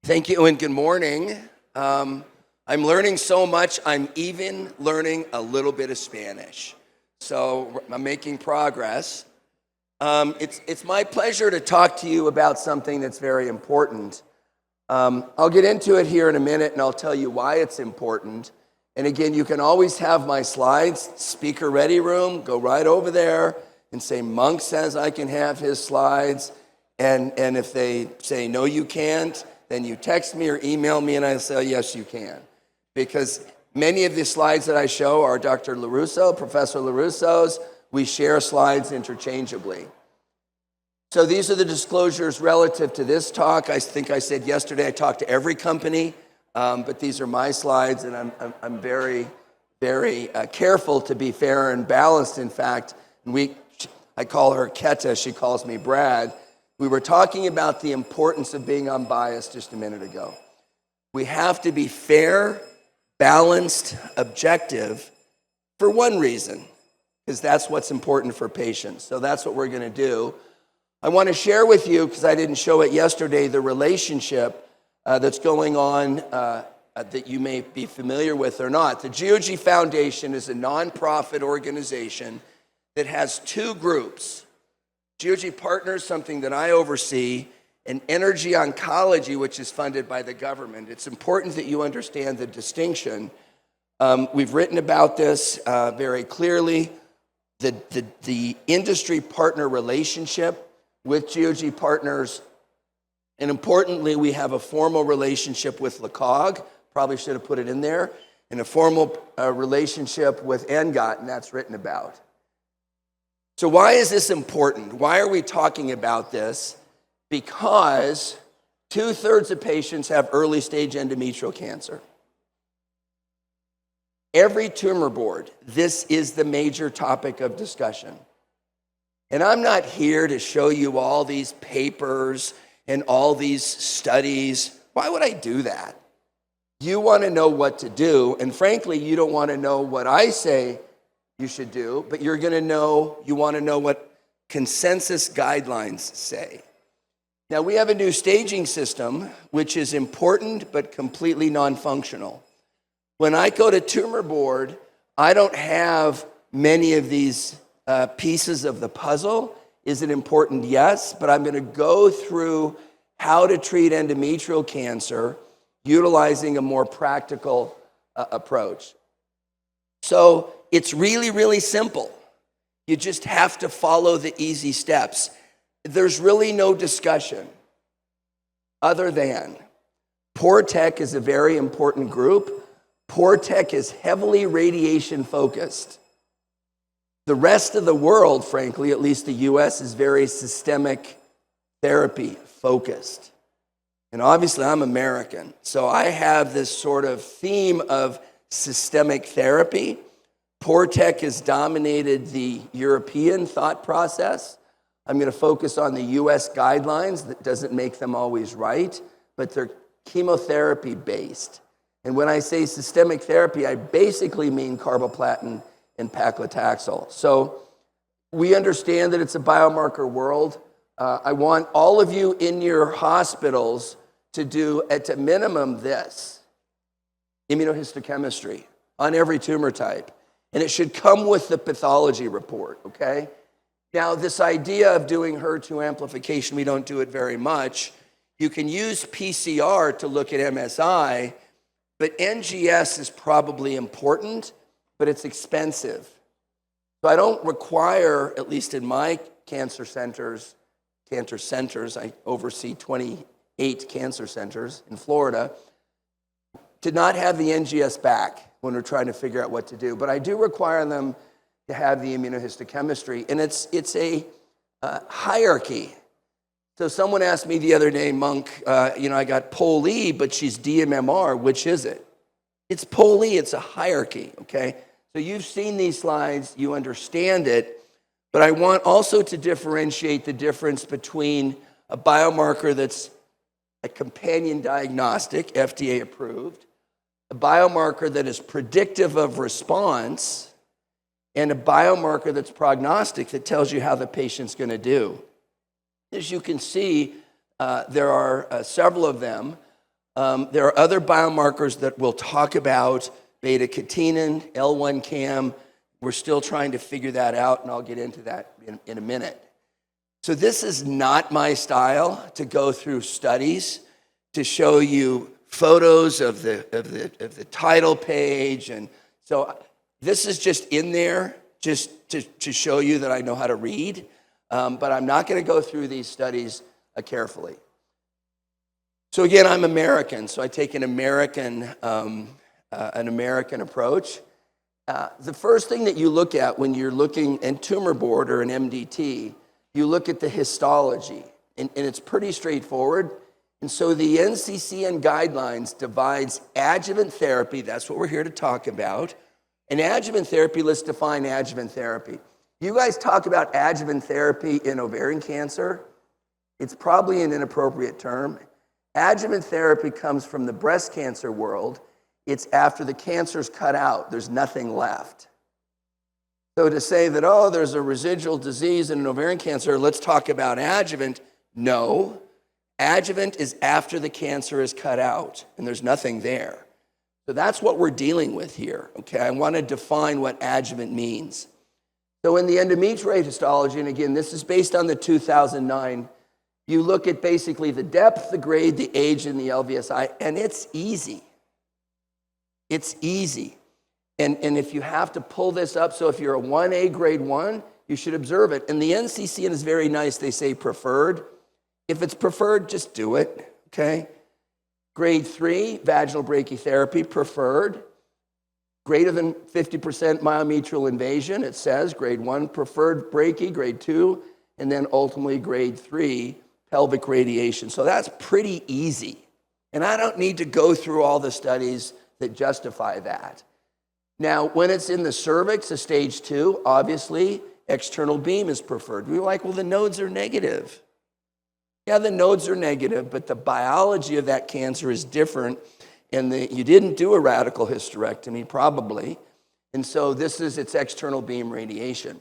Thank you and good morning. I'm learning so much, I'm even learning a little bit of Spanish. So I'm making progress. It's my pleasure to talk to you about something that's very important. I'll get into it here in a minute and I'll tell you why it's important. And again, you can always have my slides, speaker ready room, go right over there and say, Monk says I can have his slides. And if they say, no, you can't, then you text me or email me and I'll say, yes, you can. Because many of the slides that I show are Dr. LaRusso, Professor LaRusso's. We share slides interchangeably. So these are the disclosures relative to this talk. I think I said yesterday I talked to every company, but these are my slides, and I'm very, very careful to be fair and balanced. In fact, I call her Keta, she calls me Brad. We were talking about the importance of being unbiased just a minute ago. We have to be fair, balanced, objective for one reason, because that's what's important for patients. So that's what we're going to do. I want to share with you, because I didn't show it yesterday, the relationship that's going on that you may be familiar with or not. The GOG Foundation is a nonprofit organization that has two groups. GOG Partners, something that I oversee, and Energy Oncology, which is funded by the government. It's important that you understand the distinction. We've written about this very clearly. The industry partner relationship with GOG Partners, and importantly, we have a formal relationship with LACOG, probably should have put it in there, and a formal relationship with NGOT, and that's written about. So why is this important? Why are we talking about this? Because 2/3 of patients have early stage endometrial cancer. Every tumor board, this is the major topic of discussion. And I'm not here to show you all these papers and all these studies. Why would I do that? You want to know what to do, and frankly, you don't want to know what I say you should do, but you want to know what consensus guidelines say. Now, we have a new staging system, which is important but completely non-functional. When I go to tumor board, I don't have many of these pieces of the puzzle. Is it important? Yes, but I'm going to go through how to treat endometrial cancer utilizing a more practical approach. So it's really, really simple. You just have to follow the easy steps. There's really no discussion other than PORTEC is a very important group. PORTEC is heavily radiation focused. The rest of the world, frankly, at least the US, is very systemic therapy focused. And obviously I'm American, so I have this sort of theme of systemic therapy. PORTEC has dominated the European thought process. I'm going to focus on the US guidelines. That doesn't make them always right, but they're chemotherapy based. And when I say systemic therapy, I basically mean carboplatin and paclitaxel. So we understand that it's a biomarker world. I want all of you in your hospitals to do at a minimum this, immunohistochemistry on every tumor type. And it should come with the pathology report, okay? Now, this idea of doing HER2 amplification, we don't do it very much. You can use PCR to look at MSI, but NGS is probably important, but it's expensive. So I don't require, at least in my cancer centers, I oversee 28 cancer centers in Florida, to not have the NGS back when we're trying to figure out what to do. But I do require them to have the immunohistochemistry, and it's a hierarchy. So someone asked me the other day, Monk, I got POLE, but she's DMMR, which is it? It's POLE, it's a hierarchy, okay? So you've seen these slides, you understand it, but I want also to differentiate the difference between a biomarker that's a companion diagnostic, FDA approved, a biomarker that is predictive of response, and a biomarker that's prognostic that tells you how the patient's going to do. As you can see, there are several of them. There are other biomarkers that we'll talk about, beta-catenin, L1-CAM. We're still trying to figure that out, and I'll get into that in a minute. So this is not my style to go through studies, to show you photos of the title page. And so this is just in there just to show you that I know how to read. But I'm not going to go through these studies carefully. So again, I'm American, so I take an American approach. The first thing that you look at when you're looking in tumor board or an MDT, you look at the histology, and it's pretty straightforward. And so the NCCN guidelines divides adjuvant therapy, that's what we're here to talk about. And adjuvant therapy, let's define adjuvant therapy. You guys talk about adjuvant therapy in ovarian cancer. It's probably an inappropriate term. Adjuvant therapy comes from the breast cancer world. It's after the cancer's cut out, there's nothing left. So to say that, oh, there's a residual disease in an ovarian cancer, let's talk about adjuvant. No, adjuvant is after the cancer is cut out and there's nothing there. So that's what we're dealing with here, okay? I want to define what adjuvant means. So in the endometrioid histology, and again, this is based on the 2009, you look at basically the depth, the grade, the age, and the LVSI, and it's easy. It's easy. And if you have to pull this up, so if you're a 1A grade 1, you should observe it. And the NCCN is very nice. They say preferred. If it's preferred, just do it, okay? Grade 3, vaginal brachytherapy, preferred. Greater than 50% myometrial invasion, it says. Grade 1, preferred brachy. Grade 2, and then ultimately grade 3, pelvic radiation. So that's pretty easy. And I don't need to go through all the studies that justify that. Now, when it's in the cervix, a stage 2, obviously, external beam is preferred. We're like, well, the nodes are negative. Yeah, the nodes are negative, but the biology of that cancer is different. And you didn't do a radical hysterectomy, probably. And so it's external beam radiation.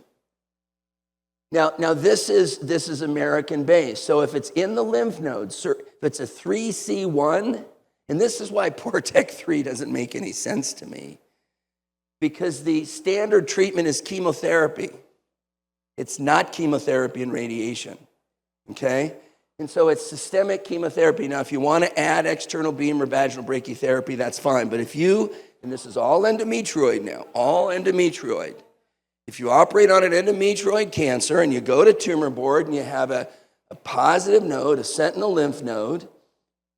Now this is American-based. So if it's in the lymph nodes, if it's a 3C1, and this is why Portec 3 doesn't make any sense to me, because the standard treatment is chemotherapy. It's not chemotherapy and radiation, okay? And so it's systemic chemotherapy. Now, if you want to add external beam or vaginal brachytherapy, that's fine. But if you, and this is all endometrioid now, all endometrioid, if you operate on an endometrioid cancer and you go to tumor board and you have a positive node, a sentinel lymph node,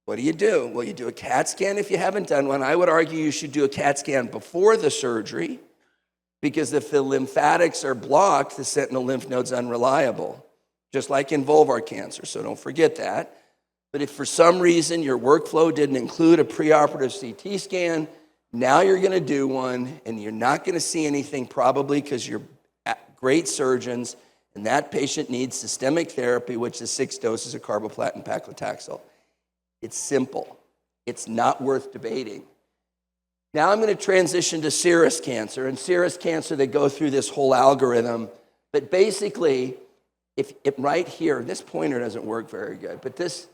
what do? Well, you do a CAT scan if you haven't done one. I would argue you should do a CAT scan before the surgery, because if the lymphatics are blocked, the sentinel lymph node's unreliable, just like in vulvar cancer, so don't forget that. But if for some reason your workflow didn't include a preoperative CT scan, now you're going to do one, and you're not going to see anything probably because you're great surgeons, and that patient needs systemic therapy, which is 6 doses of carboplatin paclitaxel. It's simple. It's not worth debating. Now I'm going to transition to serous cancer. In serous cancer, they go through this whole algorithm, but basically, if right here, this pointer doesn't work very good, but this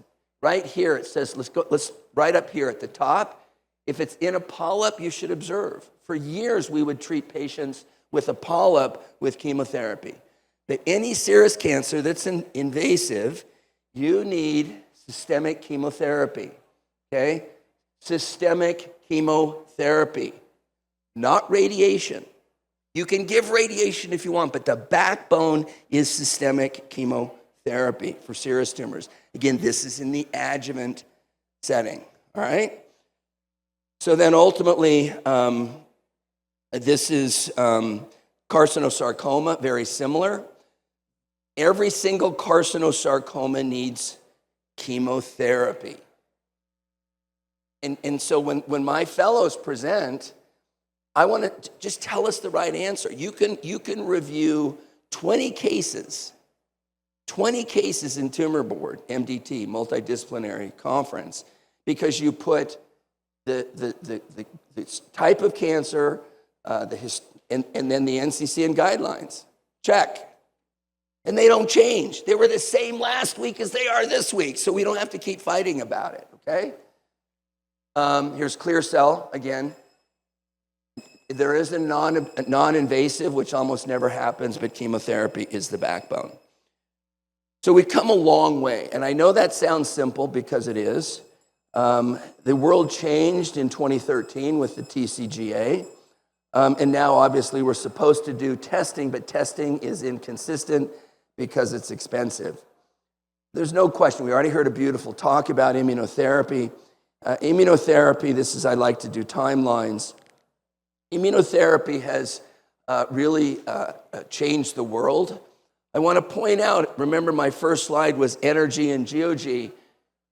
right here, it says, let's right up here at the top. If it's in a polyp, you should observe. For years, we would treat patients with a polyp with chemotherapy. But any serous cancer that's invasive, you need systemic chemotherapy, okay? Systemic chemotherapy, not radiation. You can give radiation if you want, but the backbone is systemic chemotherapy for serous tumors. Again, this is in the adjuvant setting, all right? So then ultimately, this is carcinosarcoma, very similar. Every single carcinosarcoma needs chemotherapy. And so when my fellows present, I want to just tell us the right answer. You can review 20 cases in tumor board, MDT, multidisciplinary conference, because you put the type of cancer, and then the NCCN guidelines. Check. And they don't change. They were the same last week as they are this week, so we don't have to keep fighting about it, okay? Here's clear cell again. There is a non-invasive, which almost never happens, but chemotherapy is the backbone. So we've come a long way, and I know that sounds simple because it is. The world changed in 2013 with the TCGA, and now obviously we're supposed to do testing, but testing is inconsistent because it's expensive. There's no question. We already heard a beautiful talk about immunotherapy. Immunotherapy, I like to do timelines. Immunotherapy has really changed the world. I want to point out, remember my first slide was energy and GOG.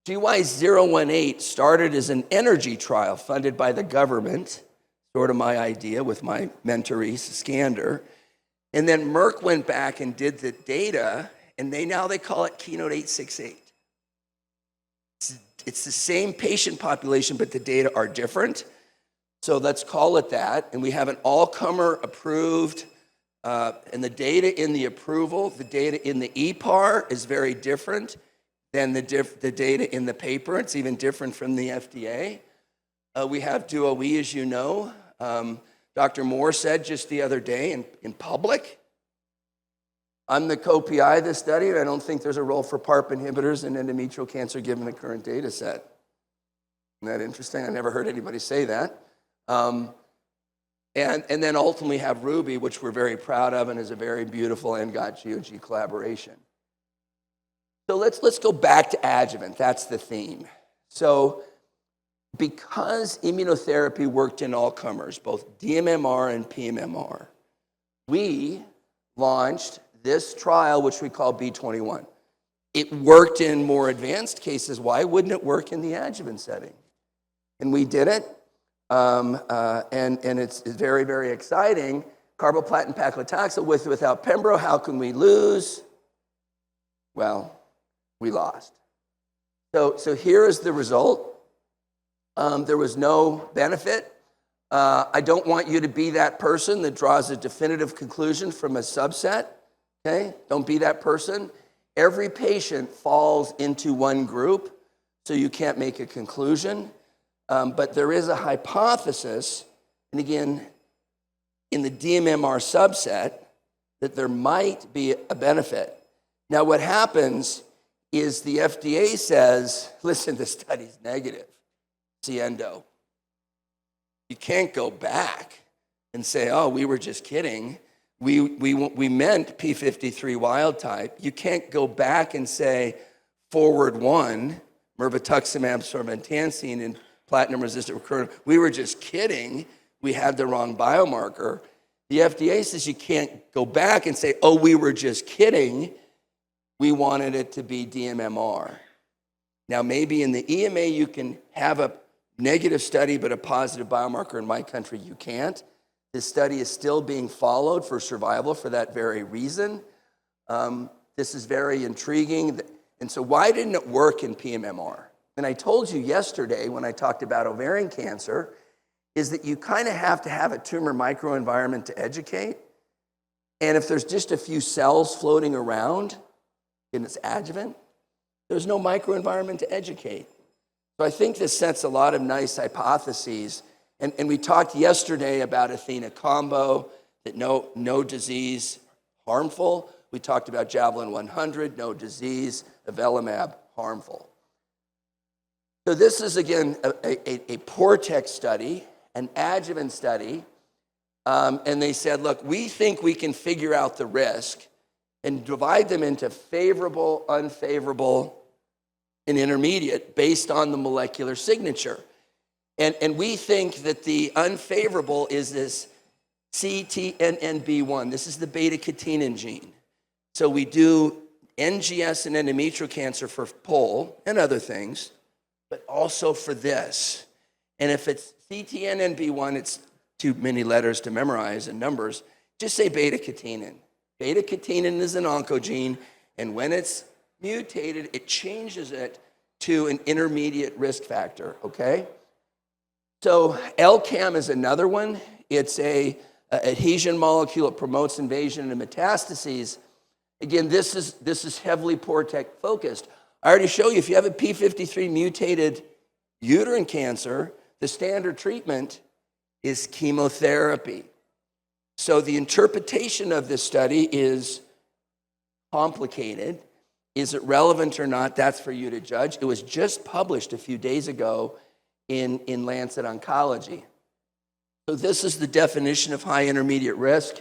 GY018 started as an energy trial funded by the government, sort of my idea with my mentoree, Skander. And then Merck went back and did the data, and now they call it Keynote 868. It's the same patient population, but the data are different. So let's call it that. And we have an all-comer approved, and the data in the approval, the data in the EPAR is very different than the data in the paper. It's even different from the FDA. We have DuoE, as you know. Dr. Moore said just the other day in public, I'm the co-PI of this study, and I don't think there's a role for PARP inhibitors in endometrial cancer given the current data set. Isn't that interesting? I never heard anybody say that. And then ultimately have Ruby, which we're very proud of and is a very beautiful NGOT-GOG collaboration. So let's go back to adjuvant. That's the theme. So because immunotherapy worked in all comers, both DMMR and PMMR, we launched this trial, which we call B21. It worked in more advanced cases. Why wouldn't it work in the adjuvant setting? And we did it, and it's very, very exciting. Carboplatin paclitaxel without pembro, how can we lose? Well, we lost. So here is the result. There was no benefit. I don't want you to be that person that draws a definitive conclusion from a subset. Okay? Don't be that person. Every patient falls into one group, so you can't make a conclusion. But there is a hypothesis, and again, in the DMMR subset, that there might be a benefit. Now, what happens is the FDA says, listen, the study's negative. See endo. You can't go back and say, oh, we were just kidding. We meant P53 wild type. You can't go back and say forward one, mirvetuximab soravtansine and platinum-resistant recurrent. We were just kidding. We had the wrong biomarker. The FDA says you can't go back and say, oh, we were just kidding. We wanted it to be DMMR. Now, maybe in the EMA you can have a negative study but a positive biomarker. In my country, you can't. This study is still being followed for survival for that very reason. This is very intriguing. And so why didn't it work in PMMR? And I told you yesterday when I talked about ovarian cancer is that you kind of have to have a tumor microenvironment to educate. And if there's just a few cells floating around in its adjuvant, there's no microenvironment to educate. So I think this sets a lot of nice hypotheses. And we talked yesterday about Athena combo, that no disease harmful. We talked about Javelin 100, no disease, avelumab harmful. So this is, again, a PORTEX study, an adjuvant study. And they said, look, we think we can figure out the risk and divide them into favorable, unfavorable, and intermediate based on the molecular signature. And we think that the unfavorable is this CTNNB1. This is the beta-catenin gene. So we do NGS and endometrial cancer for POL and other things, but also for this. And if it's CTNNB1, it's too many letters to memorize and numbers. Just say beta-catenin. Beta-catenin is an oncogene, and when it's mutated, it changes it to an intermediate risk factor, okay? So LCAM is another one. It's a adhesion molecule. It promotes invasion and metastases. Again, this is heavily PORTEX focused. I already showed you, if you have a P53 mutated uterine cancer, the standard treatment is chemotherapy. So the interpretation of this study is complicated. Is it relevant or not? That's for you to judge. It was just published a few days ago in Lancet Oncology. So this is the definition of high intermediate risk.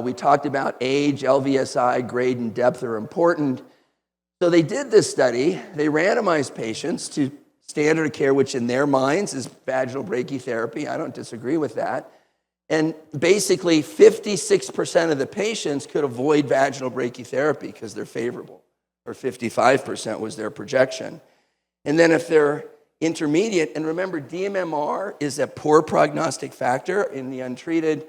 We talked about age, LVSI, grade, and depth are important. So they did this study. They randomized patients to standard of care, which in their minds is vaginal brachytherapy. I don't disagree with that. And basically 56% of the patients could avoid vaginal brachytherapy because they're favorable, or 55% was their projection. And then if they're intermediate, and remember DMMR is a poor prognostic factor in the untreated,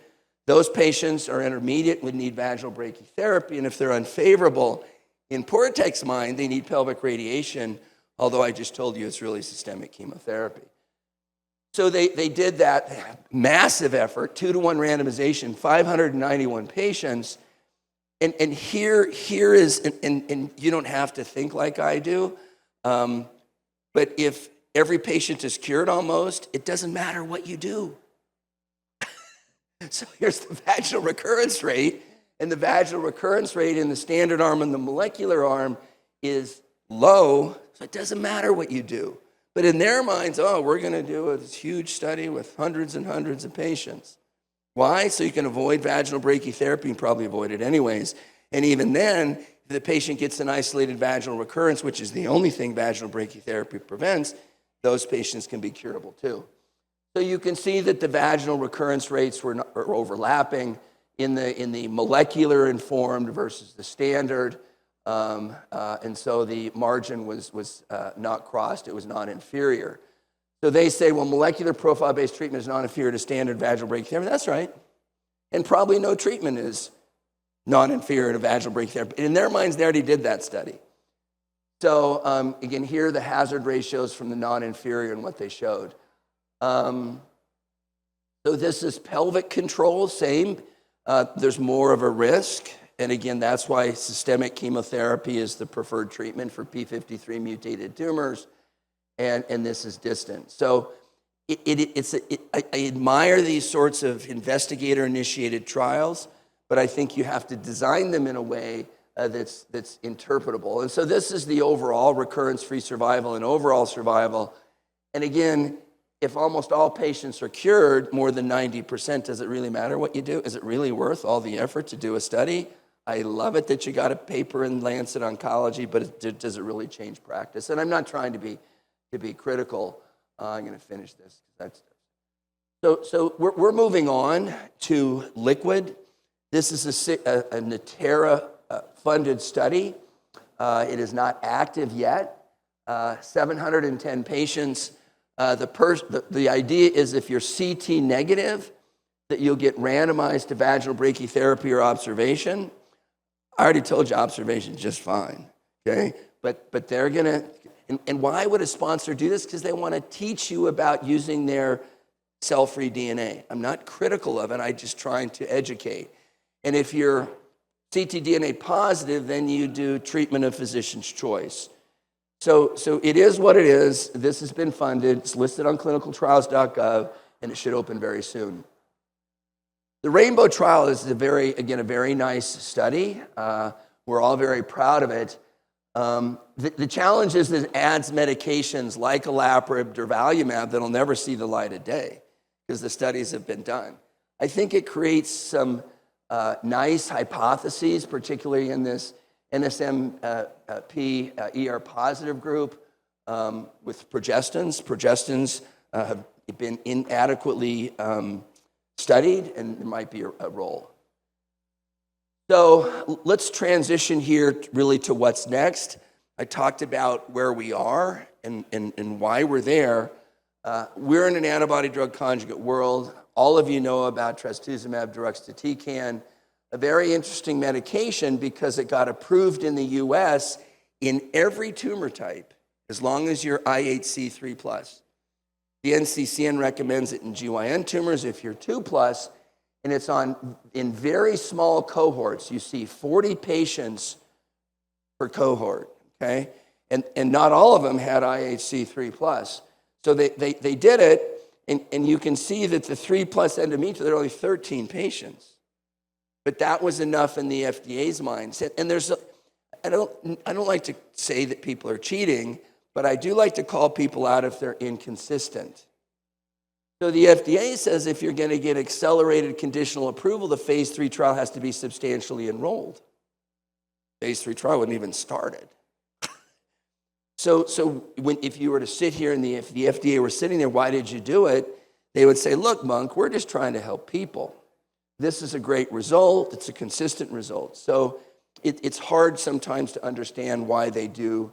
those patients are intermediate, would need vaginal brachytherapy, and if they're unfavorable, in Portek's mind, they need pelvic radiation, although I just told you it's really systemic chemotherapy. So they did that massive effort, 2-to-1 randomization, 591 patients, and here is, and you don't have to think like I do, but if every patient is cured almost, it doesn't matter what you do. So here's the vaginal recurrence rate, and the vaginal recurrence rate in the standard arm and the molecular arm is low, so it doesn't matter what you do. But in their minds, oh, we're going to do a huge study with hundreds and hundreds of patients. Why? So you can avoid vaginal brachytherapy, and probably avoid it anyways. And even then, if the patient gets an isolated vaginal recurrence, which is the only thing vaginal brachytherapy prevents, those patients can be curable too. So you can see that the vaginal recurrence rates are overlapping in the molecular informed versus the standard. And so the margin was not crossed, it was non-inferior. So they say, well, molecular profile-based treatment is non-inferior to standard vaginal brachytherapy. That's right. And probably no treatment is non-inferior to vaginal brachytherapy. In their minds, they already did that study. So again, here are the hazard ratios from the non-inferior and what they showed. So this is pelvic control, same. There's more of a risk. And again, that's why systemic chemotherapy is the preferred treatment for P53 mutated tumors. And this is distant. So I admire these sorts of investigator-initiated trials, but I think you have to design them in a way that's interpretable. And so this is the overall recurrence-free survival and overall survival. And again, if almost all patients are cured, more than 90%, does it really matter what you do? Is it really worth all the effort to do a study? I love it that you got a paper in Lancet Oncology, but does it really change practice? And I'm not trying to be critical. I'm going to finish this. So we're moving on to liquid. This is a Natera-funded study. It is not active yet. 710 patients. The idea is if you're CT negative, that you'll get randomized to vaginal brachytherapy or observation. I already told you observation is just fine, okay? But they're gonna, and why would a sponsor do this? Because they want to teach you about using their cell-free DNA. I'm not critical of it, I'm just trying to educate. And if you're ctDNA positive, then you do treatment of physician's choice. So it is what it is. This has been funded. It's listed on clinicaltrials.gov, and it should open very soon. The Rainbow trial is a very nice study. We're all very proud of it. The challenge is that it adds medications like olaparib, durvalumab that'll never see the light of day because the studies have been done. I think it creates some nice hypotheses, particularly in this NSMP ER positive group with progestins. Progestins have been inadequately studied, and there might be a role. So let's transition here really to what's next. I talked about where we are and why we're there. We're in an antibody-drug conjugate world. All of you know about trastuzumab deruxtecan, a very interesting medication because it got approved in the US in every tumor type, as long as you're IHC3+. The NCCN recommends it in GYN tumors if you're 2+, and it's in very small cohorts. You see 40 patients per cohort, okay? And not all of them had IHC3+. So they did it, and you can see that the 3+ endometrial, there are only 13 patients. But that was enough in the FDA's mind. And I don't like to say that people are cheating, but I do like to call people out if they're inconsistent. So the FDA says if you're going to get accelerated conditional approval, the phase 3 trial has to be substantially enrolled. Phase 3 trial wouldn't even started. So if you were to sit here and if the FDA were sitting there, why did you do it? They would say, look, Monk, we're just trying to help people. This is a great result. It's a consistent result. So it's hard sometimes to understand why they do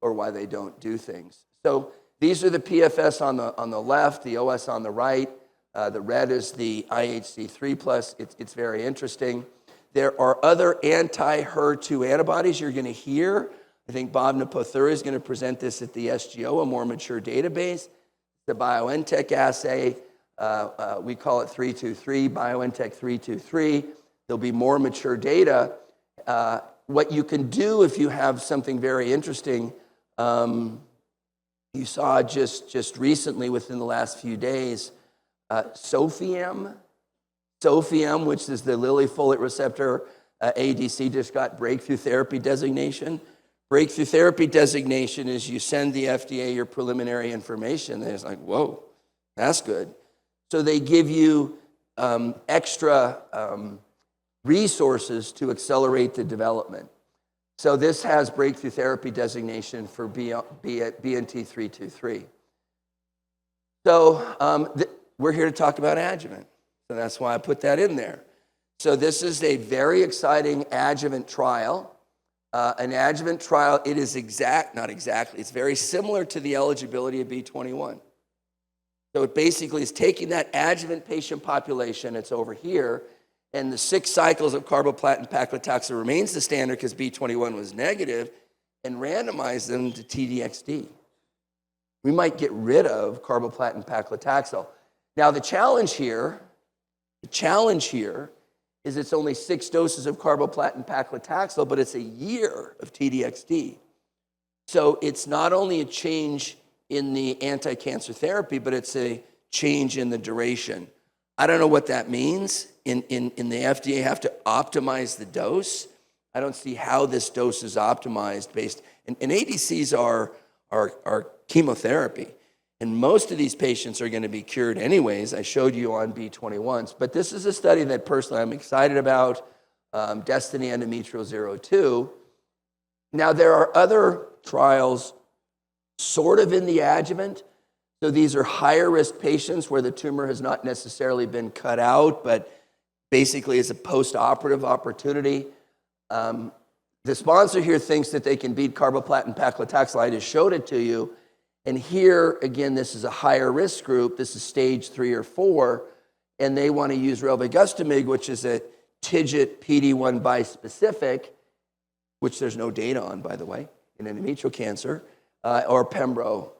or why they don't do things. So these are the PFS on the left, the OS on the right. The red is the IHC3+. It's very interesting. There are other anti-HER2 antibodies you're going to hear. I think Bob Napothura is going to present this at the SGO, a more mature database. The BioNTech assay, we call it 323, BioNTech 323. There'll be more mature data. What you can do if you have something very interesting, you saw just recently within the last few days, Sophiam, which is the Lilly folate receptor ADC, just got breakthrough therapy designation. Breakthrough therapy designation is you send the FDA your preliminary information. And it's like, whoa, that's good. So they give you extra resources to accelerate the development. So this has breakthrough therapy designation for BNT323. So we're here to talk about adjuvant. So that's why I put that in there. So this is a very exciting adjuvant trial. An adjuvant trial, it is not exactly, it's very similar to the eligibility of B21. So it basically is taking that adjuvant patient population, it's over here, and the 6 cycles of carboplatin paclitaxel remains the standard because B21 was negative, and randomize them to TDXD. We might get rid of carboplatin paclitaxel. Now the challenge here is it's only 6 doses of carboplatin paclitaxel, but it's a year of TDXD. So it's not only a change in the anti-cancer therapy, but it's a change in the duration. I don't know what that means. In the FDA have to optimize the dose. I don't see how this dose is optimized based, and ADCs are chemotherapy. And most of these patients are going to be cured anyways. I showed you on B21s. But this is a study that personally I'm excited about, Destiny Endometrial 02. Now, there are other trials sort of in the adjuvant. So these are higher risk patients where the tumor has not necessarily been cut out, but basically is a post-operative opportunity. The sponsor here thinks that they can beat carboplatin paclitaxel. I just showed it to you. And here, again, this is a higher risk group. This is stage 3 or 4. And they want to use rilvegostomig, which is a TIGIT PD-1 bispecific, which there's no data on, by the way, in endometrial cancer, or Pembro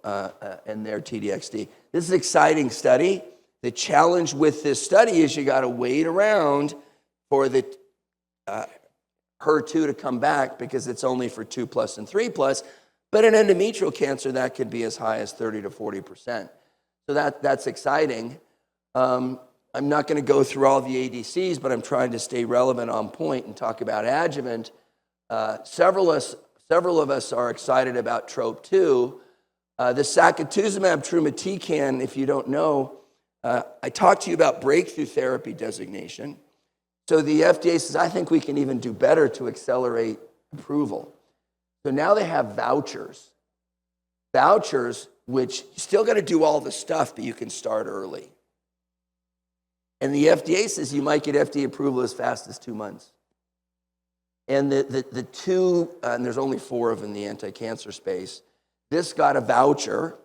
and their TDXD. This is an exciting study. The challenge with this study is you got to wait around for the HER2 to come back because it's only for 2+ and 3+. But in endometrial cancer, that could be as high as 30 to 40%. So that's exciting. I'm not going to go through all the ADCs, but I'm trying to stay relevant on point and talk about adjuvant. Several of us are excited about TROP2. The sacituzumab trumatecan, if you don't know, I talked to you about breakthrough therapy designation. So the FDA says, I think we can even do better to accelerate approval. So now they have vouchers, which you still got to do all the stuff, but you can start early. And the FDA says you might get FDA approval as fast as 2 months. And the two, and there's only 4 of them in the anti-cancer space, this got a voucher.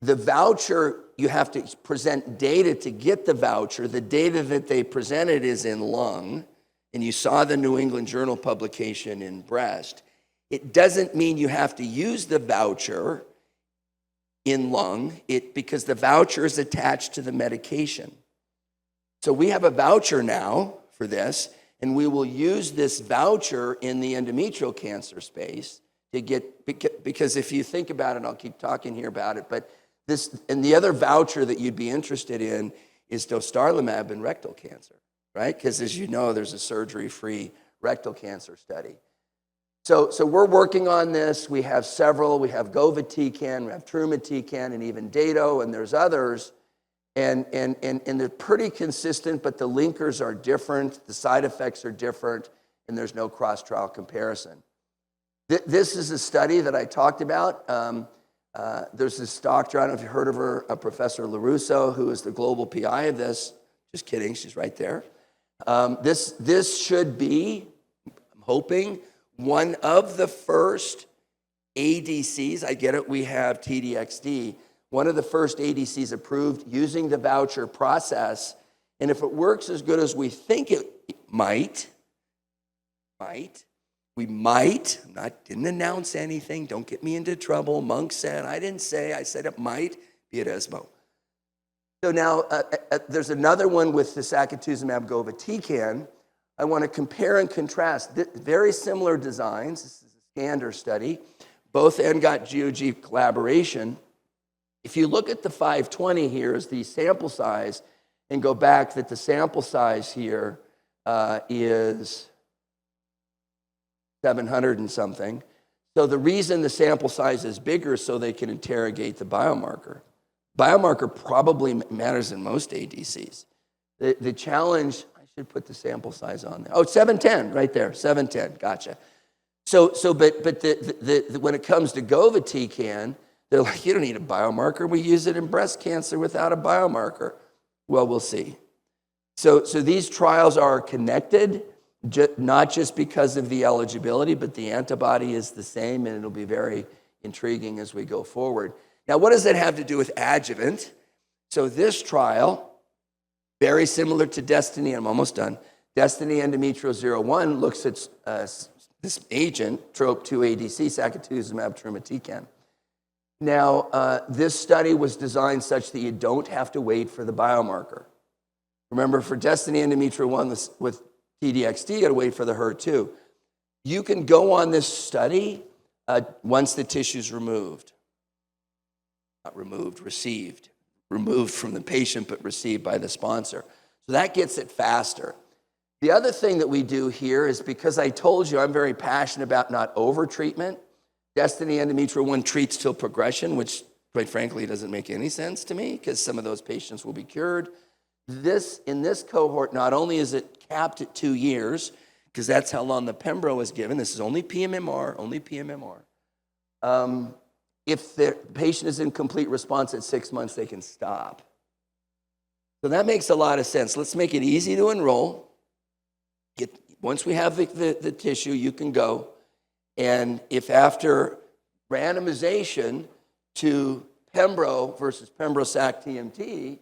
The voucher, you have to present data to get the voucher. The data that they presented is in lung, and you saw the New England Journal publication in breast. It doesn't mean you have to use the voucher in lung, because the voucher is attached to the medication. So we have a voucher now for this, and we will use this voucher in the endometrial cancer space to get, because if you think about it, I'll keep talking here about it, but And the other voucher that you'd be interested in is dostarlimab in rectal cancer, right? Because as you know, there's a surgery-free rectal cancer study. So we're working on this. We have several. We have govitecan, we have trumatecan, and even Dato, and there's others. And they're pretty consistent, but the linkers are different, the side effects are different, and there's no cross-trial comparison. This is a study that I talked about. There's this doctor, I don't know if you've heard of her, Professor LaRusso, who is the global PI of this. Just kidding, she's right there. This should be, I'm hoping, one of the first ADCs. I get it, we have TDXD. One of the first ADCs approved using the voucher process. And if it works as good as we think it might, didn't announce anything, don't get me into trouble. Monk said, I didn't say, I said it might be at ESMO. So now there's another one with the sacituzumab govitecan. I want to compare and contrast. Very similar designs. This is a SCANDER study. Both NGOT-GOG collaboration. If you look at the 520 here as the sample size and go back, that the sample size here is 700 and something. So the reason the sample size is bigger is so they can interrogate the biomarker. Biomarker probably matters in most ADCs. The challenge, I should put the sample size on there. Oh, 710, right there, 710, gotcha. But when it comes to govitecan, they're like, you don't need a biomarker. We use it in breast cancer without a biomarker. Well, we'll see. So these trials are connected, not just because of the eligibility, but the antibody is the same, and it'll be very intriguing as we go forward. Now, what does that have to do with adjuvant? So this trial, very similar to Destiny, I'm almost done. Destiny Endometrial 01 looks at this agent, TROP2 ADC, sacituzumab trumatecan. Now, this study was designed such that you don't have to wait for the biomarker. Remember, for Destiny Endometrial 1 with TDXD, you got to wait for the HER2. You can go on this study once the tissue's removed. Not removed, received. Removed from the patient, but received by the sponsor. So that gets it faster. The other thing that we do here is, because I told you I'm very passionate about not over-treatment, Destiny Endometrial 1 treats till progression, which quite frankly doesn't make any sense to me because some of those patients will be cured. In this cohort, not only is it capped at 2 years, because that's how long the Pembro is given. This is only PMMR, If the patient is in complete response at 6 months, they can stop. So that makes a lot of sense. Let's make it easy to enroll. Once we have the tissue, you can go. And if after randomization to Pembro versus Pembro-Sac TMT,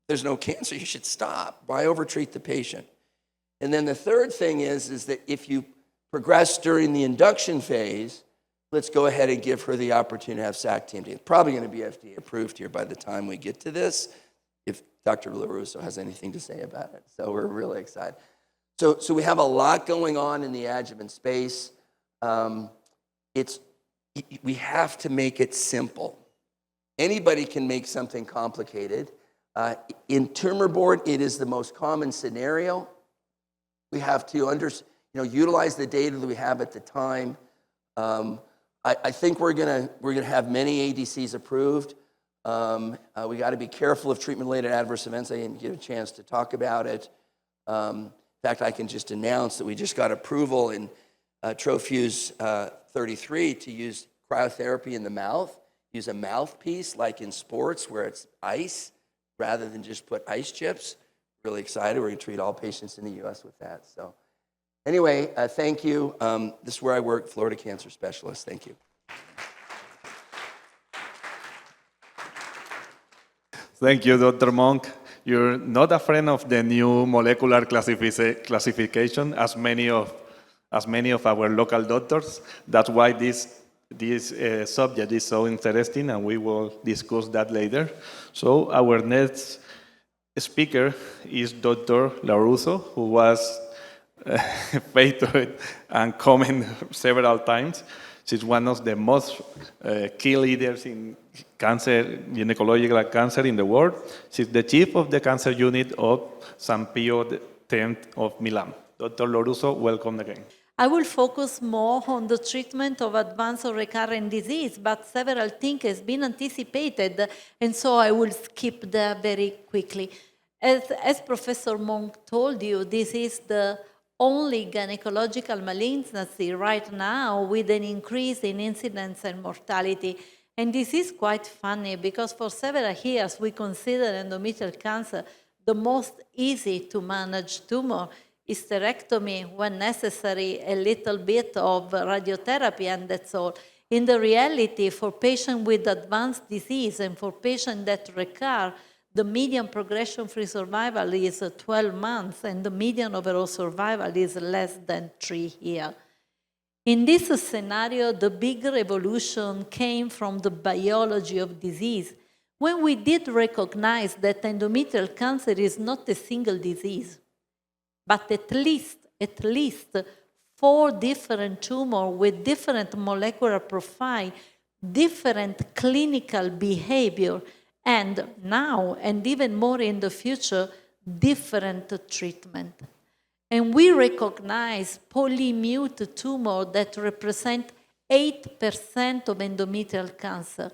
there's no cancer, you should stop. Why overtreat the patient? And then the third thing is that if you progress during the induction phase, let's go ahead and give her the opportunity to have Sac TMT. It's probably going to be FDA approved here by the time we get to this, if Dr. LaRusso has anything to say about it. So we're really excited. So we have a lot going on in the adjuvant space. We have to make it simple. Anybody can make something complicated. In tumor board, it is the most common scenario. We have to utilize the data that we have at the time. I think we're gonna have many ADCs approved. We got to be careful of treatment-related adverse events. I didn't get a chance to talk about it. In fact, I can just announce that we just got approval in Trofuse 33 to use cryotherapy in the mouth. Use a mouthpiece like in sports where it's ice rather than just put ice chips. Really excited. We're going to treat all patients in the U.S. with that. So anyway, thank you. This is where I work, Florida Cancer Specialist. Thank you. Thank you, Dr. Monk. You're not a friend of the new molecular classification as many of our local doctors. That's why this subject is so interesting, and we will discuss that later. So our next speaker is Dr. LaRusso, who was featured and comment several times. She's one of the most key leaders in cancer, gynecological cancer in the world. She's the chief of the cancer unit of San Pio X of Milan. Dr. Lorusso, welcome again. I will focus more on the treatment of advanced or recurrent disease, but several things have been anticipated, and so I will skip there very quickly. As Professor Monk told you, this is the only gynecological malignancy right now with an increase in incidence and mortality. And this is quite funny because for several years we consider endometrial cancer the most easy to manage tumor. Hysterectomy, when necessary, a little bit of radiotherapy, and that's all. In the reality, for patients with advanced disease and for patients that recur, the median progression-free survival is 12 months, and the median overall survival is less than 3 years. In this scenario, the big revolution came from the biology of disease, when we did recognize that endometrial cancer is not a single disease, but at least 4 different tumors with different molecular profile, different clinical behavior, and now, and even more in the future, different treatment. And we recognize polymute tumor that represent 8% of endometrial cancer.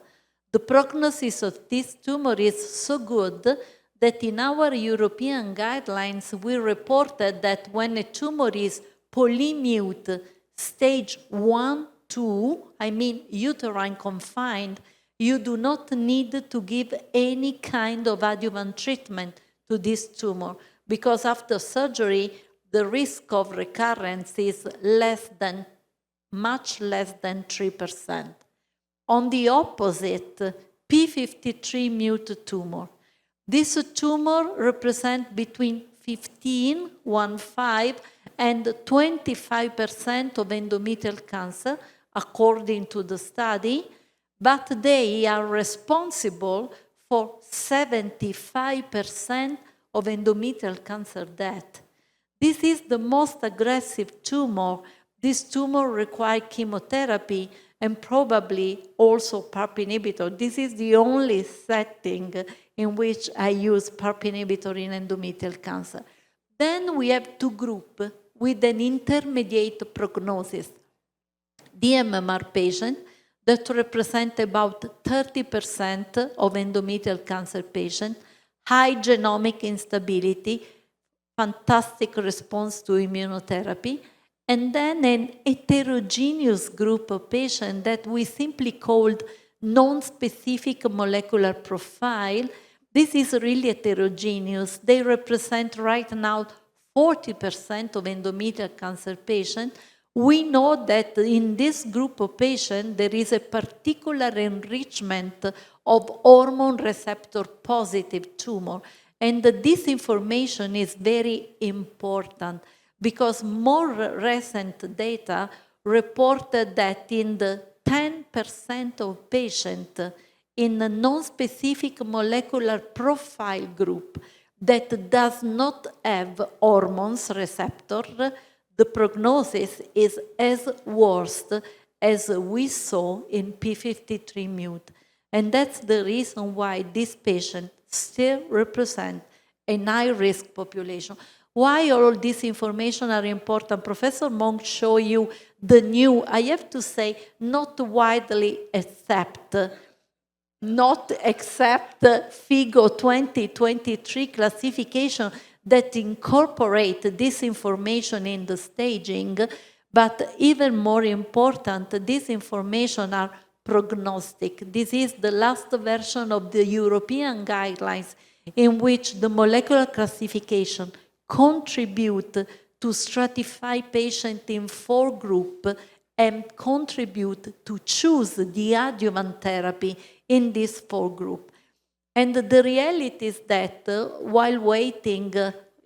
The prognosis of this tumor is so good that in our European guidelines, we reported that when a tumor is polymute stage 1, 2, I mean uterine confined, you do not need to give any kind of adjuvant treatment to this tumor because after surgery, the risk of recurrence is much less than 3%. On the opposite, P53 mute tumor. This tumor represents between 15 and 25% of endometrial cancer, according to the study, but they are responsible for 75% of endometrial cancer death. This is the most aggressive tumor. This tumor requires chemotherapy and probably also PARP inhibitor. This is the only setting in which I use PARP inhibitor in endometrial cancer. Then we have 2 groups with an intermediate prognosis. DMMR patients that represent about 30% of endometrial cancer patients, high genomic instability, fantastic response to immunotherapy, and then an heterogeneous group of patients that we simply called non-specific molecular profile. This is really heterogeneous. They represent right now 40% of endometrial cancer patients. We know that in this group of patients, there is a particular enrichment of hormone receptor positive tumor. And this information is very important because more recent data reported that in the 10% of patients in a non-specific molecular profile group that does not have hormones receptor, the prognosis is as worse as we saw in P53 mute. And that's the reason why these patients still represent a high-risk population. Why all this information are important? Professor Monk showed you the new, I have to say, not widely not except FIGO 2023 classification that incorporate this information in the staging, but even more important, this information are prognostic. This is the last version of the European guidelines in which the molecular classification contribute to stratify patients in 4 groups and contribute to choose the adjuvant therapy in these 4 groups. And the reality is that while waiting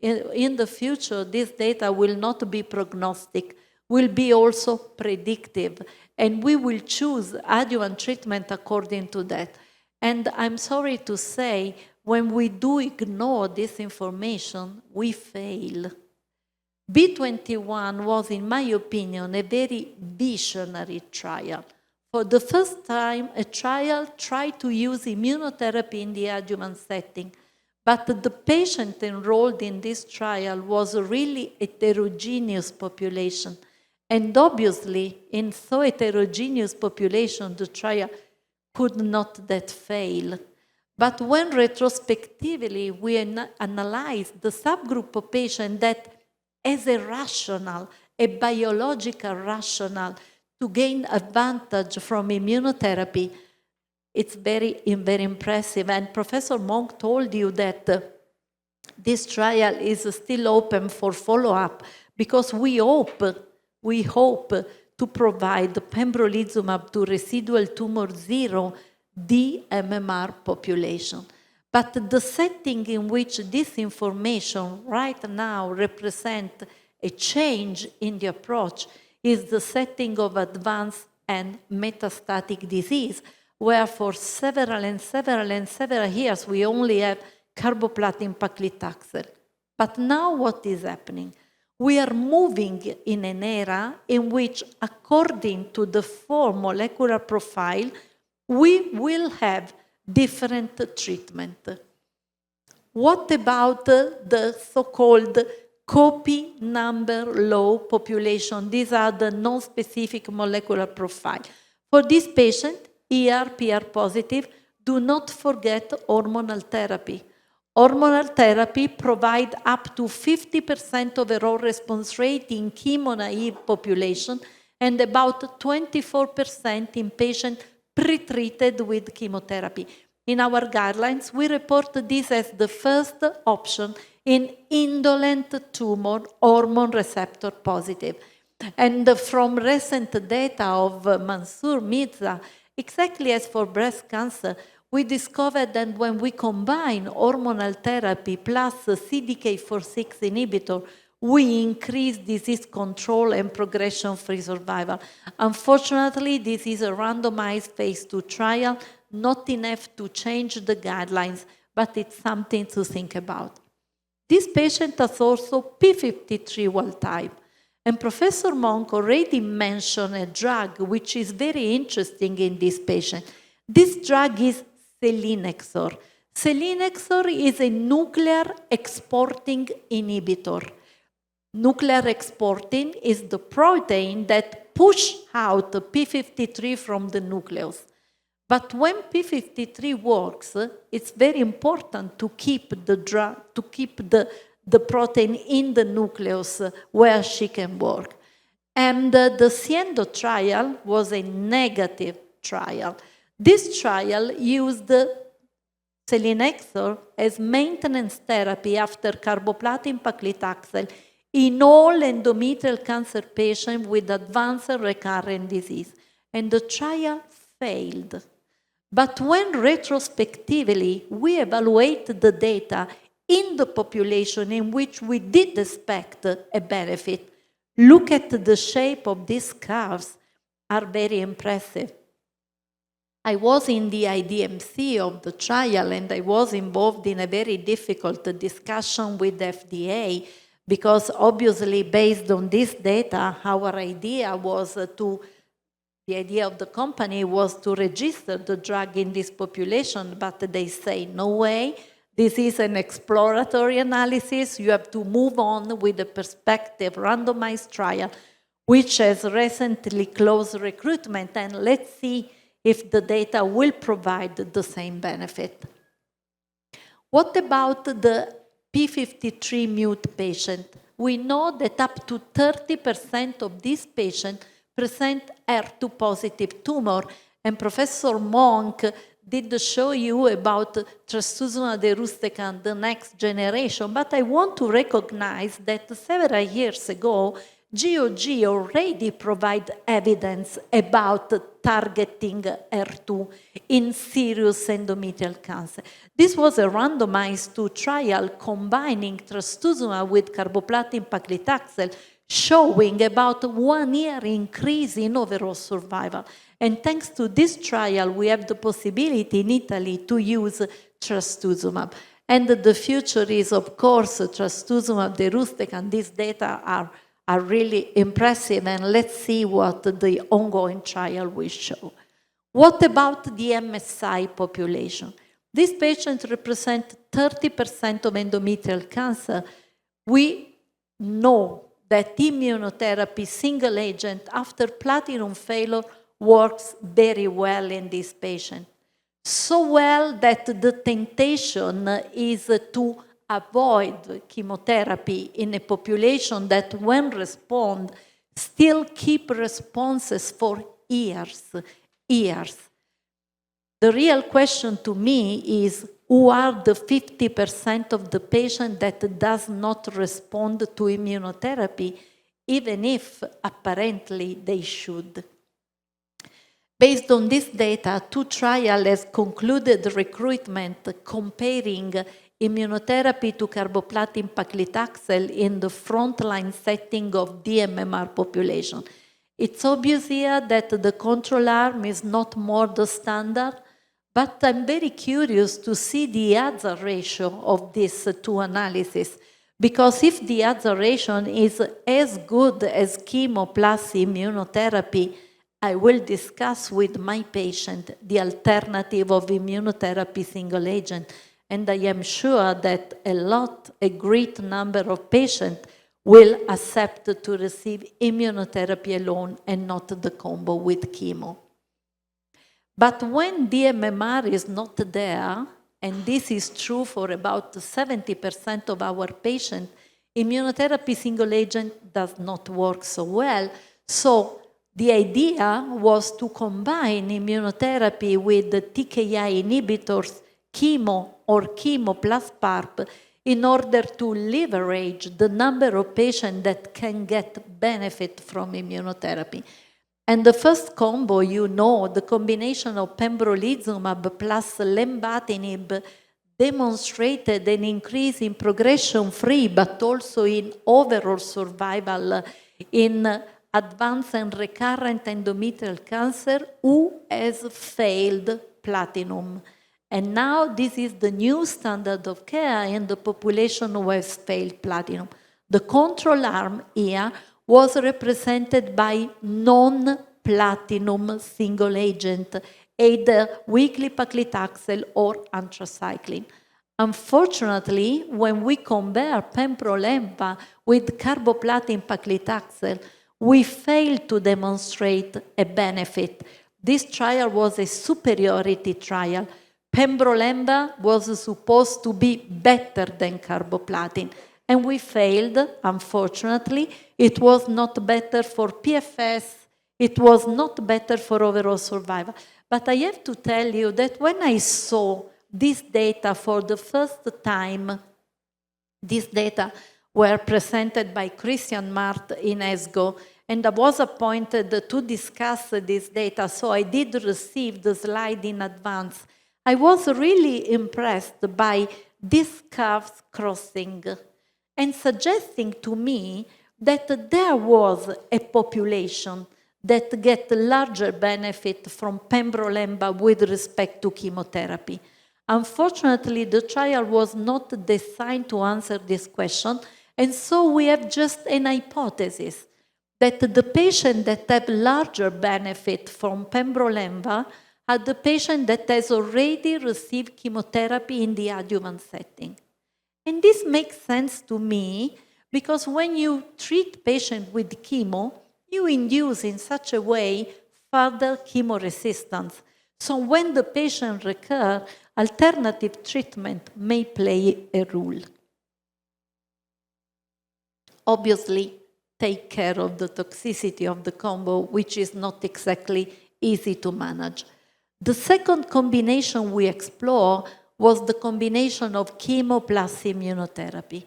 in the future, this data will not be prognostic, will be also predictive, and we will choose adjuvant treatment according to that. And I'm sorry to say, when we do ignore this information, we fail. B21 was, in my opinion, a very visionary trial. For the first time, a trial tried to use immunotherapy in the adjuvant setting, but the patient enrolled in this trial was a really heterogeneous population. And obviously, in so heterogeneous population, the trial could not that fail. But when retrospectively we analyzed the subgroup of patients that as a rationale, a biological rationale to gain advantage from immunotherapy, it's very impressive. And Professor Monk told you that this trial is still open for follow-up because we hope to provide pembrolizumab to residual tumor zero dMMR population. But the setting in which this information right now represents a change in the approach is the setting of advanced and metastatic disease, where for several years we only have carboplatin paclitaxel. But now what is happening? We are moving in an era in which, according to the 4 molecular profile, we will have different treatment. What about the so-called copy number low population? These are the non-specific molecular profile. For this patient, ER, PR positive, do not forget hormonal therapy. Hormonal therapy provides up to 50% overall response rate in chemo-naive population and about 24% in patients pre-treated with chemotherapy. In our guidelines, we report this as the first option in indolent tumor hormone receptor positive. And from recent data of Mansour Mirza, exactly as for breast cancer, we discovered that when we combine hormonal therapy plus CDK4/6 inhibitor, we increase disease control and progression-free survival. Unfortunately, this is a randomized phase 2 trial, not enough to change the guidelines, but it's something to think about. This patient has also P53 wild type. And Professor Monk already mentioned a drug which is very interesting in this patient. This drug is selinexor. Selinexor is a nuclear exporting inhibitor. Nuclear exporting is the protein that pushes out P53 from the nucleus. But when P53 works, it's very important to keep the protein in the nucleus where she can work. And the Siendo trial was a negative trial. This trial used selinexor as maintenance therapy after carboplatin paclitaxel in all endometrial cancer patients with advanced recurrent disease. And the trial failed. But when retrospectively we evaluate the data in the population in which we did expect a benefit, look at the shape of these curves, are very impressive. I was in the IDMC of the trial and I was involved in a very difficult discussion with the FDA because obviously based on this data, our idea was the idea of the company was to register the drug in this population, but they say, no way, this is an exploratory analysis, you have to move on with a prospective randomized trial, which has recently closed recruitment, and let's see if the data will provide the same benefit. What about the P53 mute patient? We know that up to 30% of these patients present HER2 positive tumor, and Professor Monk did show you about trastuzumab deruxtecan, the next generation, but I want to recognize that several years ago, GOG already provided evidence about targeting HER2 in serious endometrial cancer. This was a randomized 2 trial combining trastuzumab with carboplatin paclitaxel, showing about 1 year increase in overall survival. And thanks to this trial, we have the possibility in Italy to use trastuzumab. And the future is, of course, trastuzumab deruxtecan. These data are really impressive, and let's see what the ongoing trial will show. What about the MSI population? These patients represent 30% of endometrial cancer. We know that immunotherapy, single agent, after platinum failure, works very well in this patient. So well that the temptation is to avoid chemotherapy in a population that, when respond, still keep responses for years. The real question to me is, who are the 50% of the patient that does not respond to immunotherapy, even if apparently they should? Based on this data, 2 trials has concluded recruitment comparing immunotherapy to carboplatin paclitaxel in the frontline setting of dMMR population. It's obvious here that the control arm is not more the standard, but I'm very curious to see the hazard ratio of these 2 analyses, because if the hazard ratio is as good as chemo plus immunotherapy, I will discuss with my patient the alternative of immunotherapy single agent, and I am sure that a great number of patients will accept to receive immunotherapy alone and not the combo with chemo. But when dMMR is not there, and this is true for about 70% of our patients, immunotherapy single agent does not work so well. So the idea was to combine immunotherapy with the TKI inhibitors, chemo or chemo plus PARP, in order to leverage the number of patients that can get benefit from immunotherapy. And the first combo, the combination of pembrolizumab plus lenvatinib demonstrated an increase in progression-free, but also in overall survival in advanced and recurrent endometrial cancer who has failed platinum. And now this is the new standard of care in the population who has failed platinum. The control arm here was represented by non-platinum single agent, either weekly paclitaxel or anthracycline. Unfortunately, when we compare pembrolizumab with carboplatin paclitaxel, we failed to demonstrate a benefit. This trial was a superiority trial. Pembrolizumab was supposed to be better than carboplatin, and we failed, unfortunately. It was not better for PFS, it was not better for overall survival. But I have to tell you that when I saw this data for the first time, these data were presented by Christian Mart in ESGO, and I was appointed to discuss this data, so I did receive the slide in advance. I was really impressed by these curves crossing and suggesting to me that there was a population that get larger benefit from pembrolizumab with respect to chemotherapy. Unfortunately, the trial was not designed to answer this question, and so we have just an hypothesis that the patients that have larger benefit from pembrolizumab are the patient that has already received chemotherapy in the adjuvant setting. And this makes sense to me because when you treat patients with chemo, you induce in such a way further chemo resistance. So when the patient recurs, alternative treatment may play a role. Obviously, take care of the toxicity of the combo, which is not exactly easy to manage. The second combination we explore was the combination of chemo plus immunotherapy.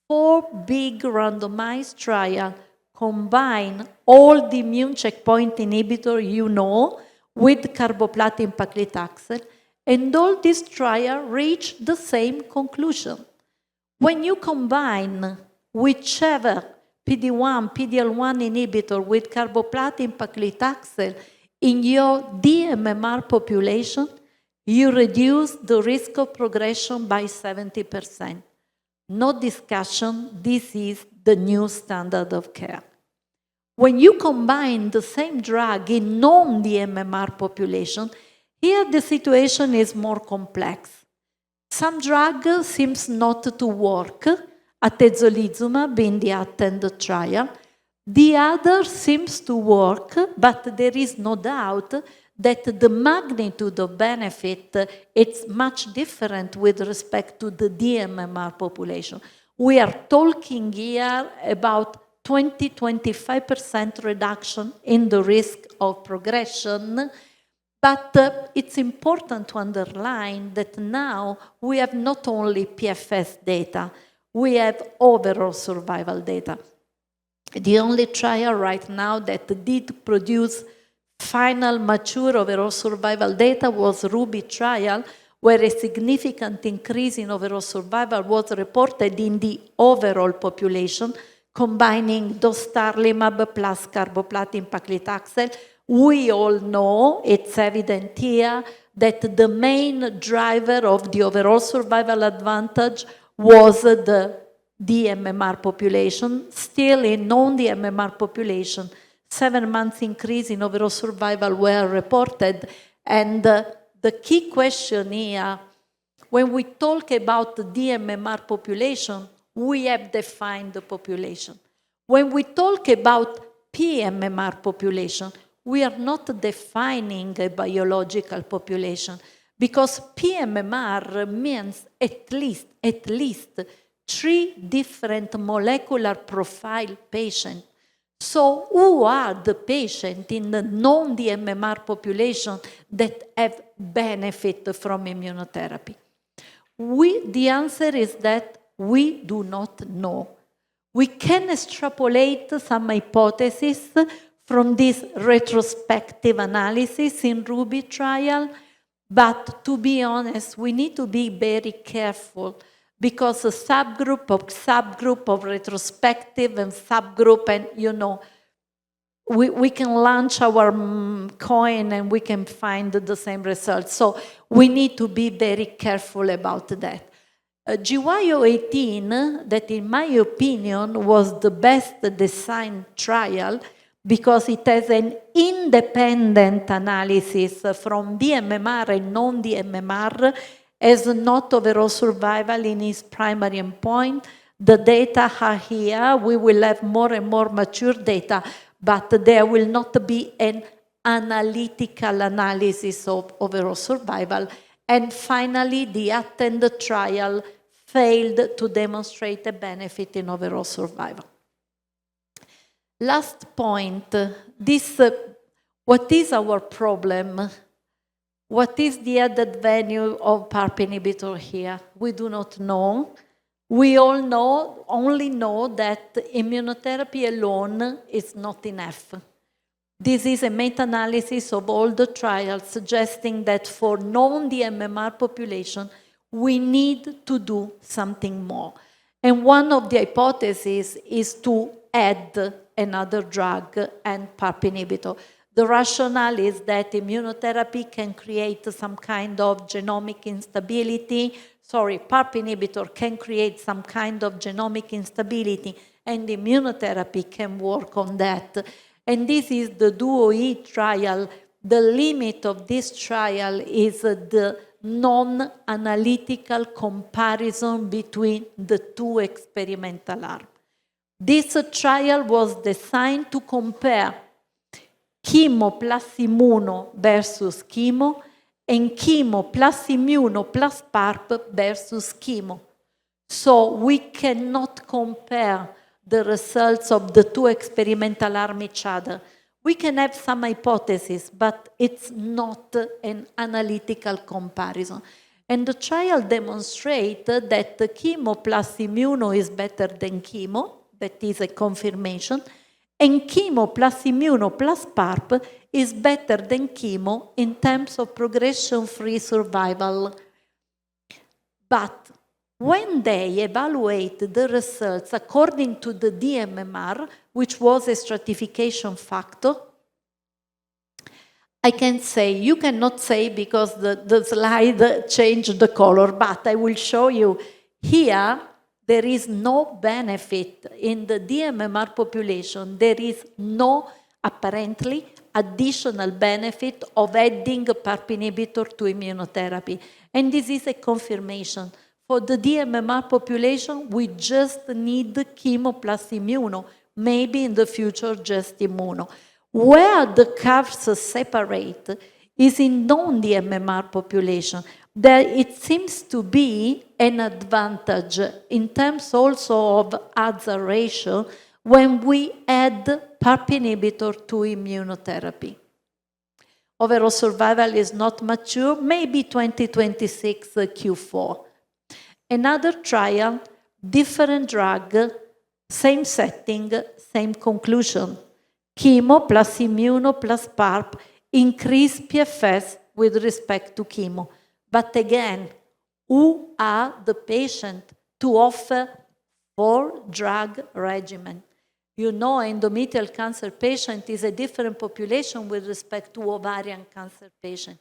4 big randomized trials combine all the immune checkpoint inhibitor with carboplatin paclitaxel, and all these trials reach the same conclusion. When you combine whichever PD-1, PD-L1 inhibitor with carboplatin paclitaxel in your dMMR population, you reduce the risk of progression by 70%. No discussion, this is the new standard of care. When you combine the same drug in non-DMMR population, here the situation is more complex. Some drug seems not to work, atezolizumab in the ATTEND trial. The other seems to work, but there is no doubt that the magnitude of benefit is much different with respect to the DMMR population. We are talking here about 20-25% reduction in the risk of progression, but it's important to underline that now we have not only PFS data, we have overall survival data. The only trial right now that did produce final mature overall survival data was RUBY trial, where a significant increase in overall survival was reported in the overall population, combining dostarlimab plus carboplatin paclitaxel. We all know, it's evident here, that the main driver of the overall survival advantage was the DMMR population. Still in non-DMMR population, 7 months increase in overall survival were reported. And the key question here, when we talk about the DMMR population, we have defined the population. When we talk about pMMR population, we are not defining a biological population, because pMMR means at least 3 different molecular profile patients. So who are the patients in the non-DMMR population that have benefit from immunotherapy? The answer is that we do not know. We can extrapolate some hypotheses from this retrospective analysis in RUBY trial, but to be honest, we need to be very careful, because a subgroup of retrospective and subgroup, and we can launch our coin and we can find the same results. So we need to be very careful about that. GY018, that in my opinion was the best designed trial, because it has an independent analysis from DMMR and non-DMMR, as not overall survival in its primary endpoint. The data are here. We will have more and more mature data, but there will not be an analytical analysis of overall survival. And finally, the ATTEND trial failed to demonstrate a benefit in overall survival. Last point, what is our problem? What is the added value of PARP inhibitor here? We do not know. We all only know that immunotherapy alone is not enough. This is a meta-analysis of all the trials suggesting that for non-DMMR population, we need to do something more. And one of the hypotheses is to add another drug and PARP inhibitor. The rationale is that immunotherapy can create some kind of genomic instability. PARP inhibitor can create some kind of genomic instability, and immunotherapy can work on that. And this is the DuoE trial. The limit of this trial is the non-analytical comparison between the 2 experimental arms. This trial was designed to compare chemo plus immuno versus chemo, and chemo plus immuno plus PARP versus chemo. So we cannot compare the results of the 2 experimental arms each other. We can have some hypotheses, but it's not an analytical comparison. And the trial demonstrated that the chemo plus immuno is better than chemo. That is a confirmation. And chemo plus immuno plus PARP is better than chemo in terms of progression-free survival. But when they evaluate the results according to the DMMR, which was a stratification factor, I can say, you cannot say because the slide changed the color, but I will show you here, there is no benefit in the DMMR population. There is no, apparently, additional benefit of adding a PARP inhibitor to immunotherapy. And this is a confirmation. For the DMMR population, we just need chemo plus immuno, maybe in the future just immuno. Where the curves separate is in non-DMMR population. There it seems to be an advantage in terms also of hazard ratio when we add PARP inhibitor to immunotherapy. Overall survival is not mature, maybe 2026 Q4. Another trial, different drug, same setting, same conclusion. Chemo plus immuno plus PARP increase PFS with respect to chemo. But again, who are the patient to offer 4-drug regimen? You know, endometrial cancer patient is a different population with respect to ovarian cancer patient.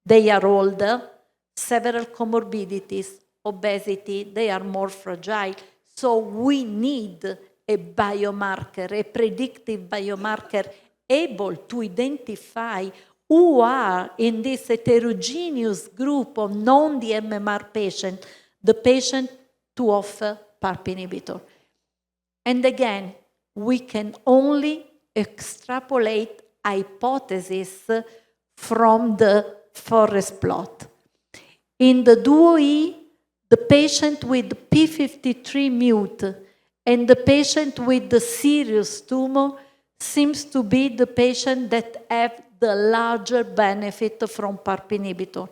They are older, several comorbidities, obesity, they are more fragile. So we need a biomarker, a predictive biomarker able to identify who are in this heterogeneous group of non-DMMR patients, the patient to offer PARP inhibitor. And again, we can only extrapolate hypotheses from the forest plot. In the DuoE, the patient with P53 mute and the patient with the serious tumor seems to be the patient that have the larger benefit from PARP inhibitor.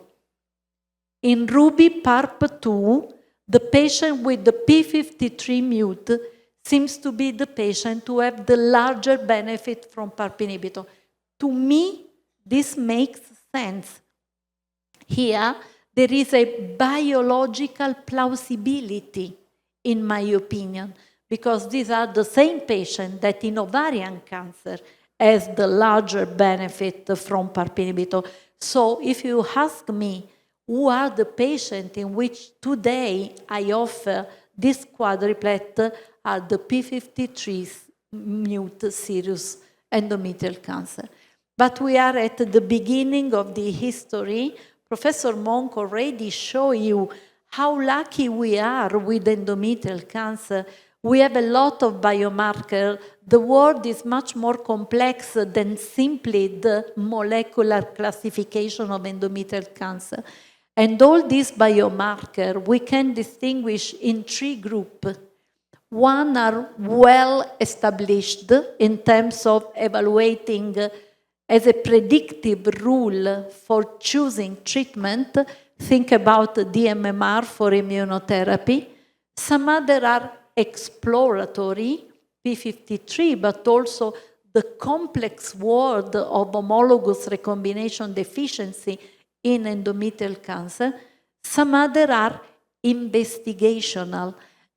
In Ruby PARP2, the patient with the P53 mute seems to be the patient who have the larger benefit from PARP inhibitor. To me, this makes sense. Here, there is a biological plausibility, in my opinion, because these are the same patient that in ovarian cancer has the larger benefit from PARP inhibitor. So if you ask me, who are the patients in which today I offer this quadruplet are the P53 mute serous endometrial cancer. But we are at the beginning of the history. Professor Monk already showed you how lucky we are with endometrial cancer. We have a lot of biomarkers. The world is much more complex than simply the molecular classification of endometrial cancer. And all these biomarkers we can distinguish in 3 groups. One are well established in terms of evaluating as a predictive rule for choosing treatment. Think about DMMR for immunotherapy. Some other are exploratory, P53, but also the complex world of homologous recombination deficiency in endometrial cancer. Some other are investigational.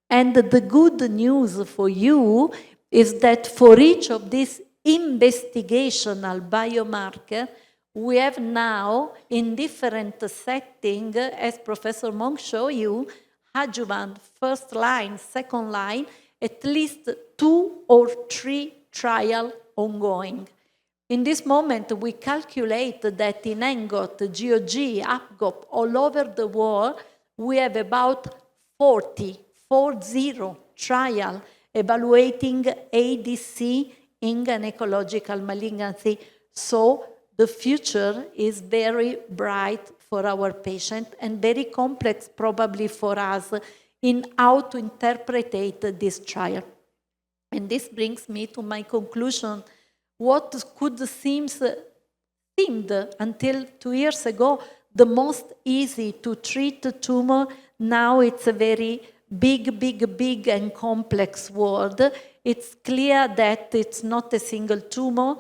And the good news for you is that for each of these investigational biomarkers, we have now in different settings, as Professor Monk showed you, adjuvant, first line, second line, at least 2 or 3 trials ongoing. In this moment, we calculate that in ENGOT, GOG, APGOP, all over the world, we have about 40 trials evaluating ADC in gynecological malignancy. So the future is very bright for our patient and very complex probably for us in how to interpret this trial. And this brings me to my conclusion. What could seemed until 2 years ago the most easy to treat tumor, now it's a very big and complex world. It's clear that it's not a single tumor.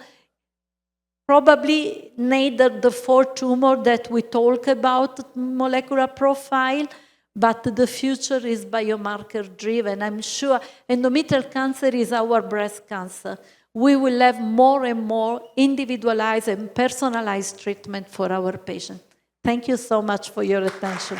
Probably neither the 4 tumor that we talk about molecular profile, but the future is biomarker driven. I'm sure endometrial cancer is our breast cancer. we will have more and more individualized and personalized treatment for our patients. Thank you so much for your attention.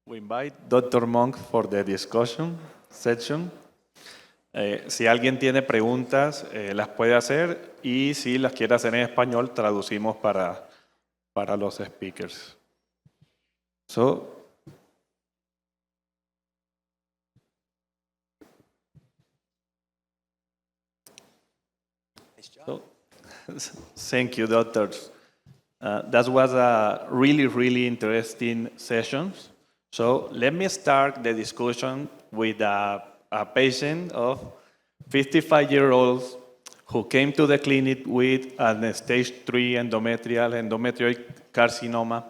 We invite Dr. Monk for the discussion section. Si alguien tiene preguntas, las puede hacer y si las quiere hacer en español, traducimos para los speakers. So, thank you, doctors. That was a really, really interesting session. So let me start the discussion with a patient of 55-year-old who came to the clinic with a stage 3 endometrioid carcinoma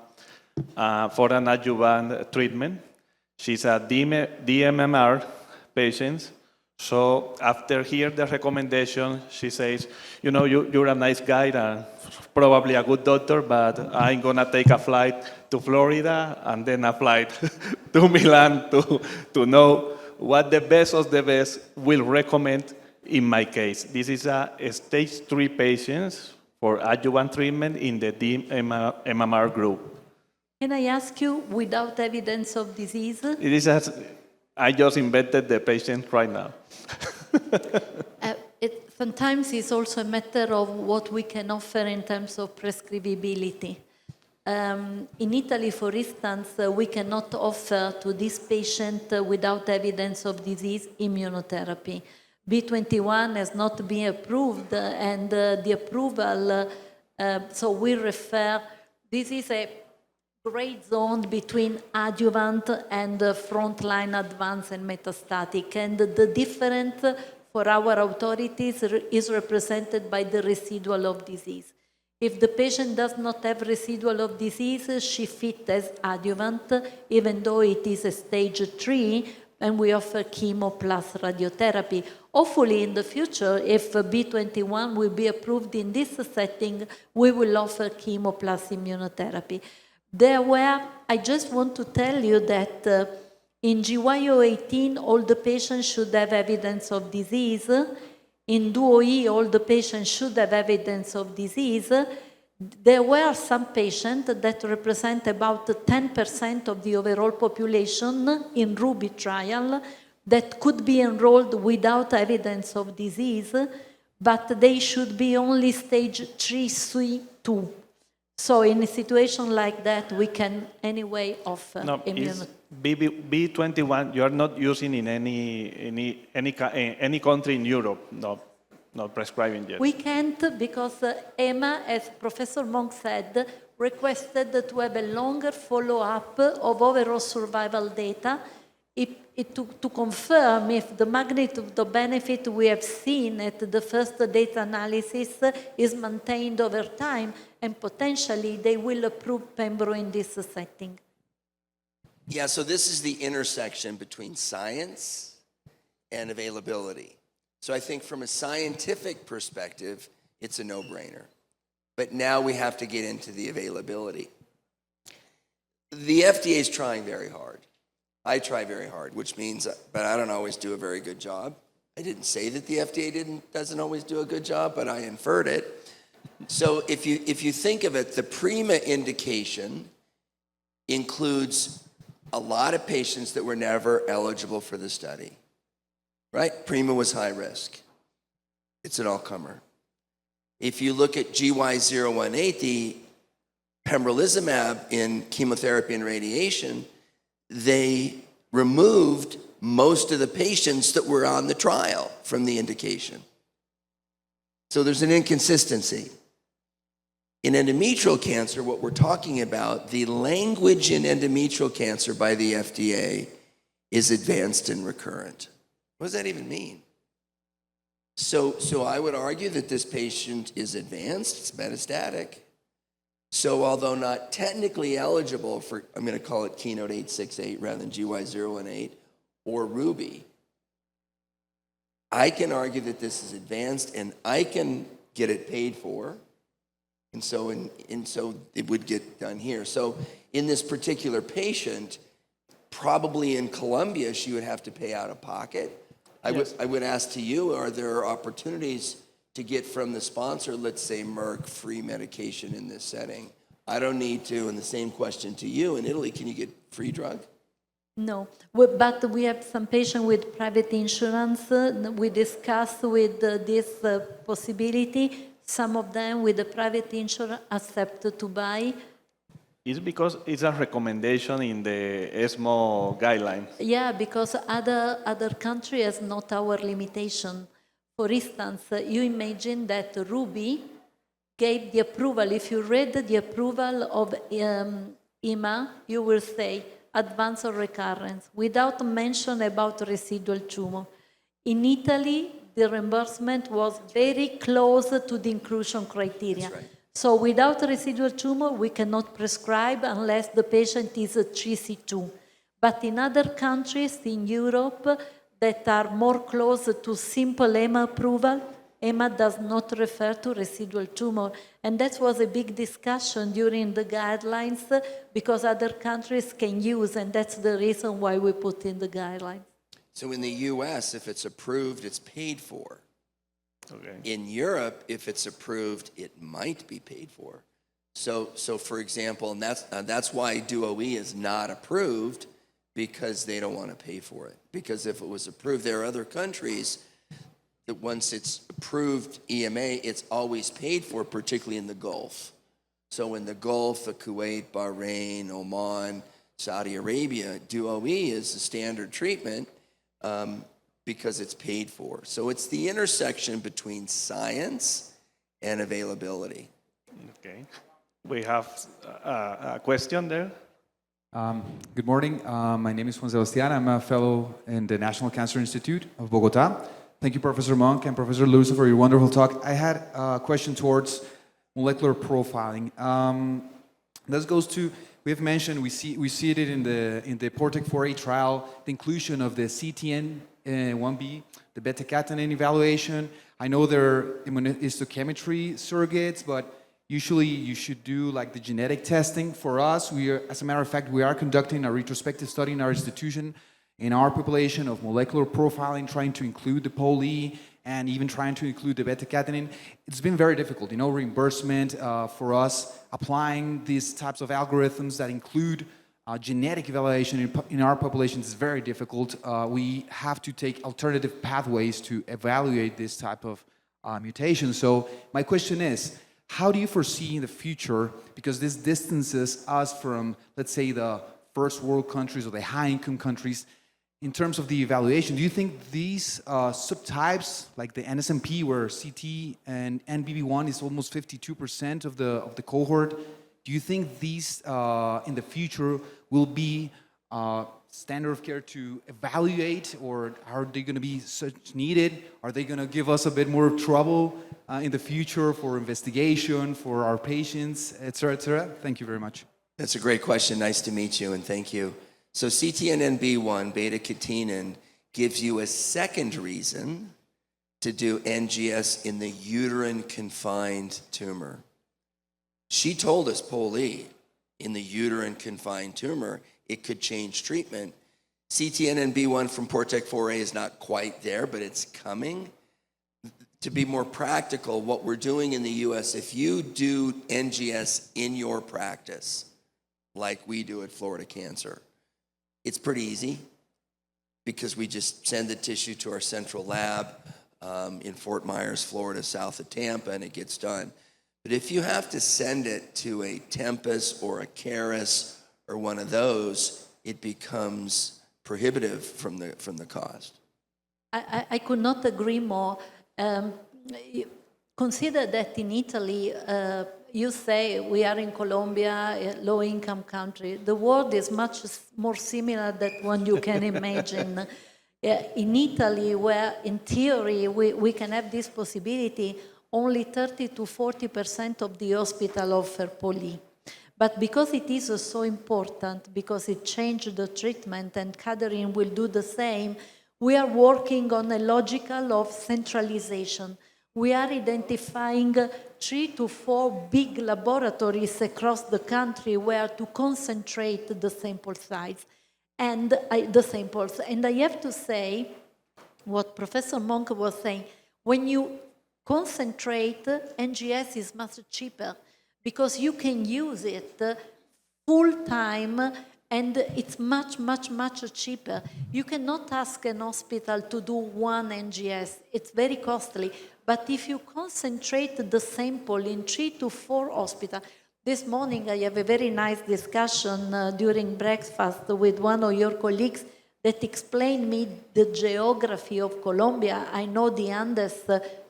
for an adjuvant treatment. She's a DMMR patient. So after hearing the recommendation, she says, you know, you're a nice guy and probably a good doctor, but I'm going to take a flight to Florida and then a flight to Milan to know what the best of the best will recommend in my case. This is a stage 3 patient for adjuvant treatment in the DMMR group. Can I ask you, without evidence of disease? It is I just invented the patient right now. Sometimes it's also a matter of what we can offer in terms of prescribability. In Italy, for instance, we cannot offer to this patient without evidence of disease immunotherapy. B21 has not been approved, and the approval, so we refer, this is a gray zone between adjuvant and frontline advanced and metastatic. And the difference for our authorities is represented by the residual of disease. If the patient does not have residual of disease, she fits as adjuvant, even though it is a stage 3, and we offer chemo plus radiotherapy. Hopefully in the future, if B21 will be approved in this setting, we will offer chemo plus immunotherapy. I just want to tell you that in GYO18, all the patients should have evidence of disease. In DuoE, all the patients should have evidence of disease. There were some patients that represent about 10% of the overall population in Ruby trial that could be enrolled without evidence of disease, but they should be only stage 3C2. So in a situation like that, we can anyway offer immunotherapy. B21, you are not using in any country in Europe, not prescribing yet. We can't because EMA, as Professor Monk said, requested to have a longer follow-up of overall survival data to confirm if the magnitude of the benefit we have seen at the first data analysis is maintained over time, and potentially they will approve Pembro in this setting. Yeah, so this is the intersection between science and availability. So I think from a scientific perspective, it's a no-brainer. But now we have to get into the availability. The FDA is trying very hard. I try very hard, which means, but I don't always do a very good job. I didn't say that the FDA doesn't always do a good job, but I inferred it. So if you think of it, the PRIMA indication includes a lot of patients that were never eligible for the study, right? PRIMA was high risk. It's an all-comer. If you look at GY018, the pembrolizumab in chemotherapy and radiation, they removed most of the patients that were on the trial from the indication. So there's an inconsistency. In endometrial cancer, what we're talking about, the language in endometrial cancer by the FDA is advanced and recurrent. What does that even mean? So I would argue that this patient is advanced, it's metastatic. So although not technically eligible for, I'm going to call it Keynote 868 rather than GY018 or Ruby, I can argue that this is advanced and I can get it paid for. And so it would get done here. So in this particular patient, probably in Colombia, she would have to pay out of pocket. I would ask to you, are there opportunities to get from the sponsor, let's say Merck, free medication in this setting? I don't need to, and the same question to you, in Italy, can you get free drug? No, but we have some patients with private insurance. We discuss with this possibility. Some of them with the private insurance accept to buy. It's because it's a recommendation in the ESMO guidelines. Yeah, because other country has not our limitation. For instance, you imagine that Ruby gave the approval. If you read the approval of EMA, you will say advance or recurrence without mention about residual tumor. In Italy, the reimbursement was very close to the inclusion criteria. That's right. So without residual tumor, we cannot prescribe unless the patient is a 3C2. But in other countries in Europe that are more close to simple EMA approval, EMA does not refer to residual tumor. And that was a big discussion during the guidelines because other countries can use, and that's the reason why we put in the guidelines. So in the US, if it's approved, it's paid for. Okay. In Europe, if it's approved, it might be paid for. So for example, and that's why DuoE is not approved, because they don't want to pay for it. Because if it was approved, there are other countries that once it's approved EMA, it's always paid for, particularly in the Gulf. So in the Gulf, the Kuwait, Bahrain, Oman, Saudi Arabia, DuoE is the standard treatment because it's paid for. So it's the intersection between science and availability. Okay. We have a question there. Good morning. My name is Juan Sebastián. I'm a fellow in the National Cancer Institute of Bogota. Thank you, Professor Monk and Professor Luso, for your wonderful talk. I had a question towards molecular profiling. This goes to, we have mentioned, we see it in the PORTEC-4A trial, the inclusion of the CTN1B, the beta-catenin evaluation. I know there are immunohistochemistry surrogates, but usually you should do like the genetic testing. For us, as a matter of fact, we are conducting a retrospective study in our institution in our population of molecular profiling, trying to include the POLE and even trying to include the beta-catenin. It's been very difficult, reimbursement for us, applying these types of algorithms that include genetic evaluation in our population is very difficult. We have to take alternative pathways to evaluate this type of mutation. So my question is, how do you foresee in the future, because this distances us from, let's say, the first world countries or the high-income countries, in terms of the evaluation, do you think these subtypes, like the NSMP, where CT and NBB1 is almost 52% of the cohort, do you think these in the future will be standard of care to evaluate, or are they going to be such needed? Are they going to give us a bit more trouble in the future for investigation, for our patients, et cetera, et cetera? Thank you very much. That's a great question. Nice to meet you, and thank you. So CTNNB1, beta-catenin, gives you a second reason to do NGS in the uterine confined tumor. She told us, POLE, in the uterine confined tumor, it could change treatment. CTNNB1 from PORTEC-4A is not quite there, but it's coming. To be more practical, what we're doing in the US, if you do NGS in your practice, like we do at Florida Cancer, it's pretty easy because we just send the tissue to our central lab in Fort Myers, Florida, south of Tampa, and it gets done. But if you have to send it to a Tempus or a Caris or one of those, it becomes prohibitive from the cost. I could not agree more. Consider that in Italy, you say we are in Colombia, a low-income country. The world is much more similar than what you can imagine. In Italy, where in theory we can have this possibility, only 30 to 40% of the hospital offer POLE. But because it is so important, because it changed the treatment, and Catherine will do the same, we are working on a logical of centralization. We are identifying 3 to 4 big laboratories across the country where to concentrate the sample size. and the samples. And I have to say, what Professor Monk was saying, when you concentrate, NGS is much cheaper because you can use it full time and it's much, much, much cheaper. You cannot ask an hospital to do one NGS. It's very costly. But if you concentrate the sample in 3 to 4 hospitals, this morning I have a very nice discussion during breakfast with one of your colleagues that explained me the geography of Colombia. I know the Andes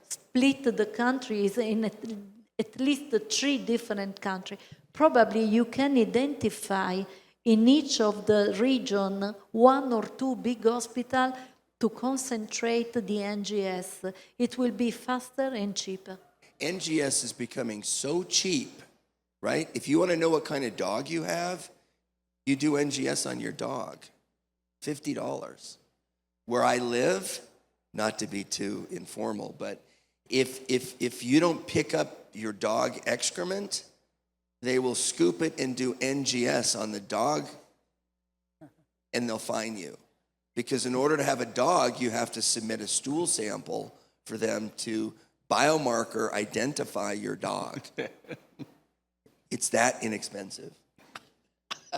split the countries in at least 3 different countries. Probably you can identify in each of the region 1 or 2 big hospitals to concentrate the NGS. It will be faster and cheaper. NGS is becoming so cheap, right? If you want to know what kind of dog you have, you do NGS on your dog. $50. Where I live, not to be too informal, but if you don't pick up your dog excrement, they will scoop it and do NGS on the dog, and they'll fine you. Because in order to have a dog, you have to submit a stool sample for them to biomarker identify your dog. It's that inexpensive.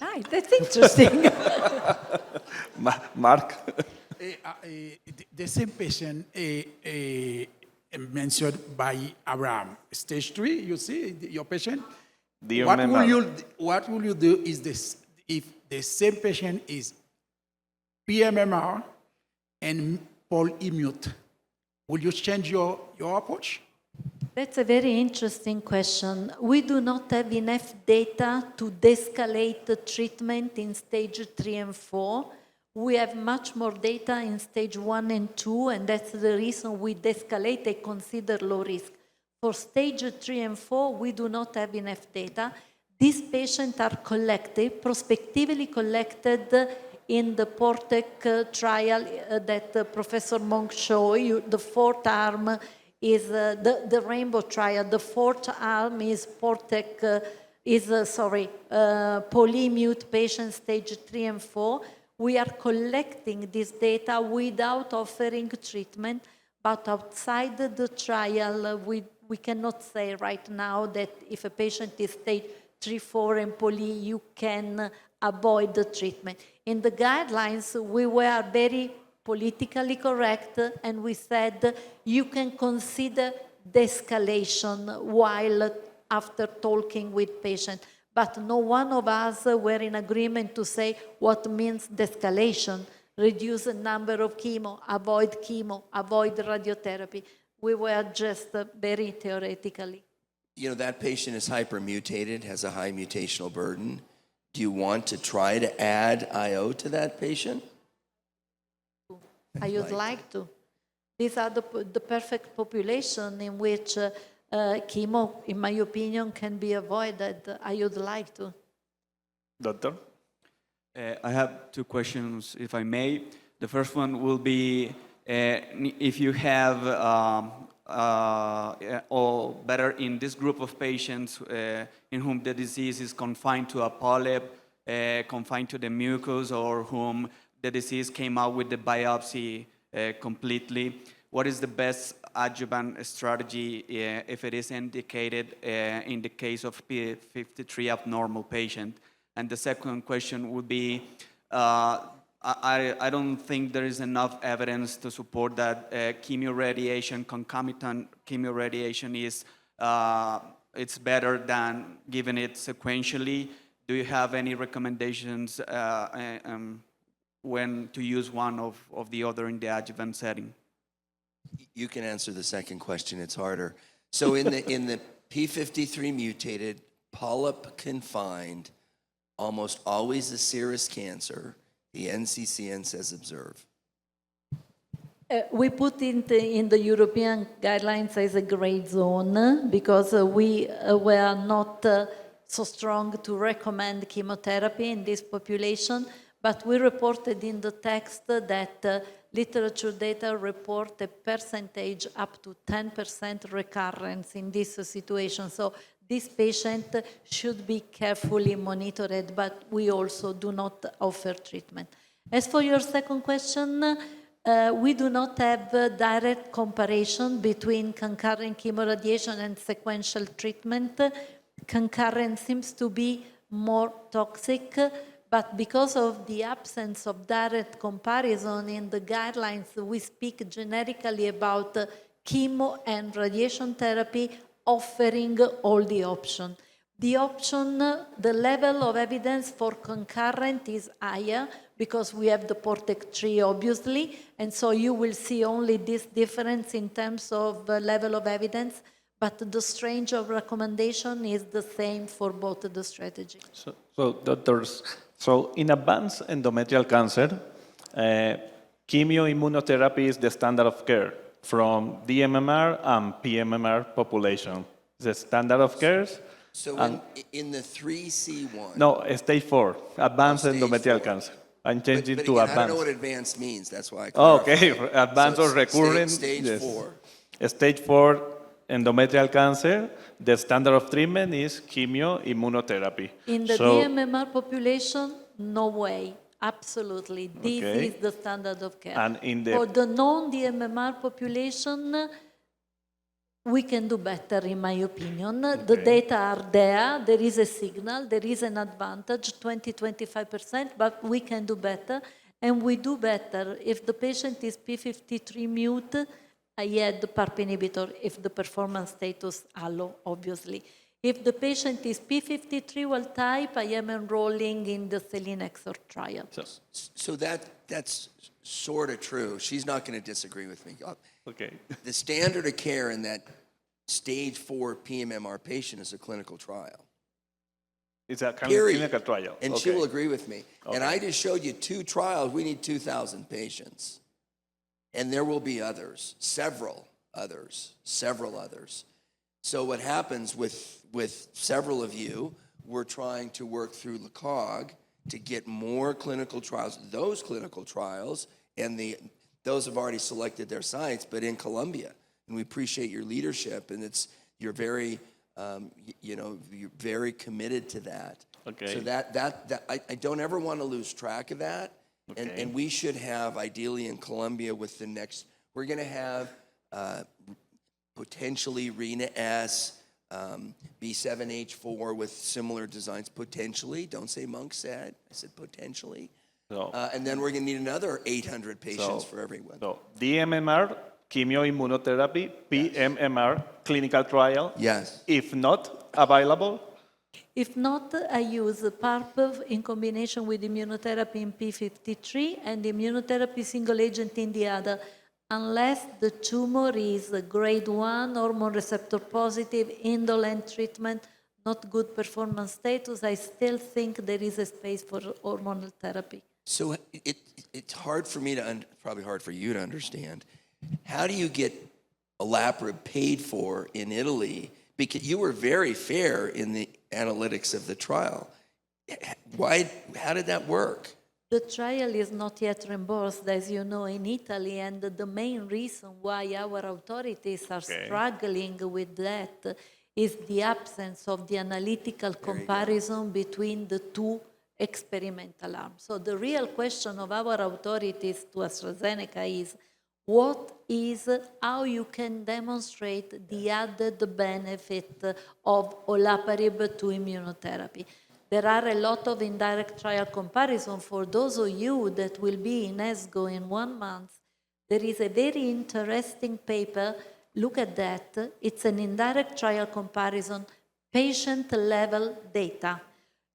Right, that's interesting. Mark? The same patient mentioned by Abraham, stage 3, you see, your patient? Do you What remember? what will you do is this, if the same patient is PMMR and polyimute, will you change your approach? That's a very interesting question. We do not have enough data to de-escalate the treatment in stage 3 and 4. We have much more data in stage 1 and 2, and that's the reason we de-escalate and consider low risk. For stage 3 and 4, we do not have enough data. These patients are collected, prospectively collected in the PORTEC trial that Professor Monk showed you. The 4th arm is the rainbow trial. The 4th arm is PORTEC, polymute patient stage 3 and 4. We are collecting this data without offering treatment, but outside the trial, we cannot say right now that if a patient is stage 3, 4 and poly, you can avoid the treatment. In the guidelines, we were very politically correct, and we said you can consider de-escalation while after talking with patient. But no one of us were in agreement to say what means de-escalation, reduce the number of chemo, avoid radiotherapy. We were just very theoretically. You know, that patient is hypermutated, has a high mutational burden. Do you want to try to add IO to that patient? I would like to. These are the perfect population in which chemo, in my opinion, can be avoided. I would like to. Doctor? I have 2 questions, if I may. The first one will be if you have, or better in this group of patients in whom the disease is confined to a polyp, confined to the mucus, or whom the disease came out with the biopsy completely, what is the best adjuvant strategy if it is indicated in the case of P53 abnormal patient? And the second question would be, I don't think there is enough evidence to support that chemoradiation, concomitant chemoradiation is it's better than giving it sequentially. Do you have any recommendations when to use one of the other in the adjuvant setting? You can answer the second question, it's harder. So in the P53 mutated, polyp confined, almost always a serous cancer, the NCCN says observe. We put it in the European guidelines as a gray zone because we were not so strong to recommend chemotherapy in this population, but we reported in the text that literature data report a percentage up to 10% recurrence in this situation. So this patient should be carefully monitored, but we also do not offer treatment. As for your second question, we do not have a direct comparison between concurrent chemoradiation and sequential treatment. Concurrent seems to be more toxic, but because of the absence of direct comparison in the guidelines, we speak generically about chemo and radiation therapy offering all the options. The option, the level of evidence for concurrent is higher because we have the PORTEC 3 obviously, and so you will see only this difference in terms of level of evidence, but the range of recommendation is the same for both the strategies. So doctors, so in advanced endometrial cancer, chemoimmunotherapy is the standard of care from DMMR and PMMR population. The standard of care. So in the 3C1. No, stage 4, advanced Stage endometrial 4. cancer. I'm changing but to again, advanced. I don't know what advanced means. That's why I Oh, clarified. okay, advanced or recurrent. Stage yes. 4. Stage 4 endometrial cancer, the standard of treatment is chemoimmunotherapy. In the So- DMMR population, no way. Absolutely. This Okay. is the standard of care. And in the- For the non-DMMR population, we can do better, in my opinion. The data are there. There is a signal. There is an advantage, 20-25%, but we can do better. And we do better if the patient is P53 mute. I add the PARP inhibitor if the performance status allo, obviously. If the patient is P53 wild type, I am enrolling in the selinexor trial. So that's sort of true. She's not going to disagree with me. Okay. The standard of care in that stage 4 PMMR patient is a clinical trial. It's a Period. clinical trial. And she Okay. will agree with me. And I just showed you 2 trials. We need 2,000 patients. And there will be others, several others. So what happens with several of you, we're trying to work through LACOG to get more clinical trials. Those clinical trials, and those have already selected their sites, but in Colombia. And we appreciate your leadership, and you're very, you're very committed to that. Okay. So I don't ever want to lose track of that. Okay. And we should have, ideally in Colombia, with the next, we're going to have potentially RENA-S, B7H4 with similar designs, potentially. Don't say Monk said. I said potentially. So- And then we're going to need another 800 patients for everyone. So DMMR, chemoimmunotherapy, PMMR, clinical trial. Yes. If not available, If not, I use PARP in combination with immunotherapy in P53 and immunotherapy single agent in the other, unless the tumor is a grade 1, hormone receptor positive, indolent treatment, not good performance status, I still think there is a space for hormonal therapy. So it's hard for me to, probably hard for you to understand. How do you get olaparib paid for in Italy? Because you were very fair in the analytics of the trial. How did that work? The trial is not yet reimbursed, as you know, in Italy, and the main reason why our authorities are struggling with that is the absence of the analytical comparison between the 2 experimental arms. So the real question of our authorities to AstraZeneca is, how you can demonstrate the added benefit of olaparib to immunotherapy. There are a lot of indirect trial comparison. For those of you that will be in ESGO in 1 month, there is a very interesting paper. Look at that. It's an indirect trial comparison, patient-level data.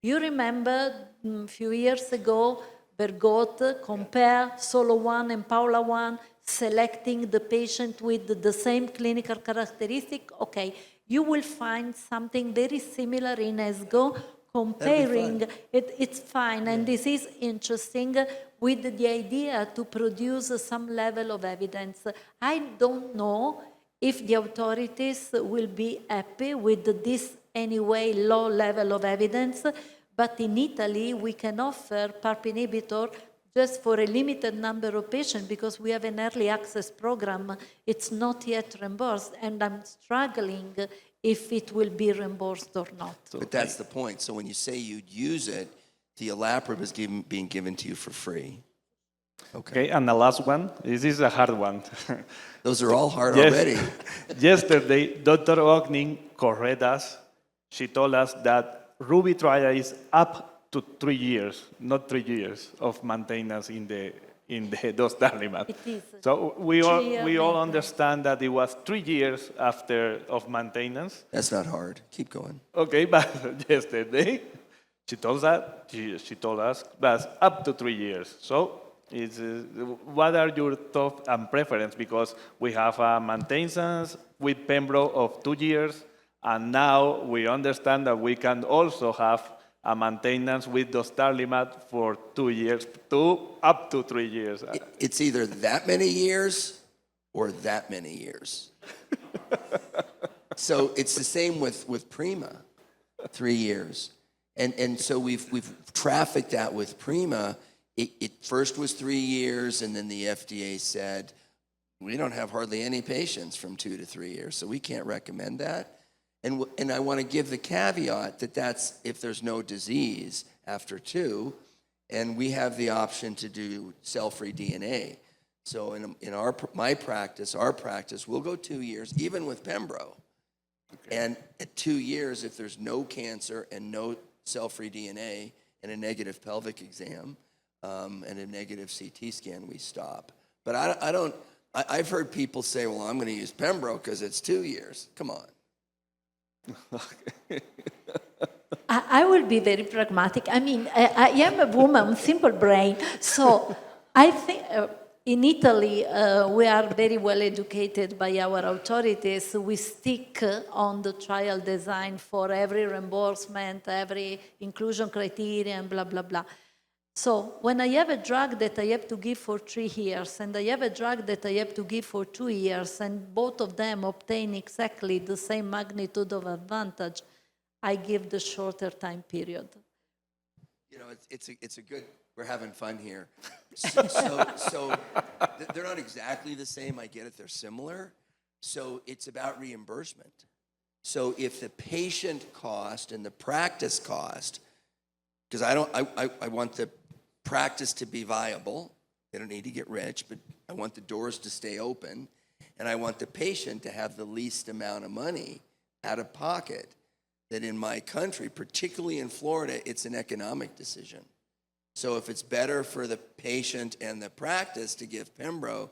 You remember a few years ago, Bergot compared Solo 1 and Paula 1, selecting the patient with the same clinical characteristic. Okay, you will find something very similar in ESGO, comparing, it's fine, and this is interesting with the idea to produce some level of evidence. I don't know if the authorities will be happy with this anyway low level of evidence, but in Italy we can offer PARP inhibitor just for a limited number of patients because we have an early access program. It's not yet reimbursed, and I'm struggling if it will be reimbursed or not. But that's the point. So when you say you'd use it, the olaparib is being given to you for free. Okay, and the last one, this is a hard one. Those are all hard Yes. already. Yesterday, Dr. Ogning corrected us. She told us that Ruby trial is up to 3 years, not 3 years of maintenance in the dostarlimab. It is So we all 3-year we all maintenance. understand that it was 3 years after of maintenance. That's not hard. Keep going. Okay, but yesterday she told us that's up to 3 years. So it's, what are your thoughts and preference? Because we have a maintenance with Pembro of 2 years, and now we understand that we can also have a maintenance with dostarlimab for 2 years, up to 3 years. It's either that many years or that many years. So it's the same with Prima, 3 years. And so we've trafficked that with Prima. It first was 3 years, and then the FDA said, we don't have hardly any patients from 2 to 3 years, so we can't recommend that. And I want to give the caveat that that's if there's no disease after 2, and we have the option to do cell-free DNA. So in our practice, we'll go 2 years, even with Pembro. Okay. And at 2 years, if there's no cancer and no cell-free DNA and a negative pelvic exam and a negative CT scan, we stop. But I've heard people say, well, I'm going to use Pembro because it's 2 years. Come on. I will be very pragmatic. I mean, I am a woman, simple brain. So I think in Italy, we are very well educated by our authorities. We stick on the trial design for every reimbursement, every inclusion criteria, and blah, blah, blah. So when I have a drug that I have to give for 3 years, and I have a drug that I have to give for 2 years, and both of them obtain exactly the same magnitude of advantage, I give the shorter time period. You know, it's a good, we're having fun here. So they're not exactly the same, I get it, they're similar. So it's about reimbursement. So if the patient cost and the practice cost, because I want the practice to be viable. They don't need to get rich, but I want the doors to stay open. And I want the patient to have the least amount of money out of pocket. That in my country, particularly in Florida, it's an economic decision. So if it's better for the patient and the practice to give Pembro,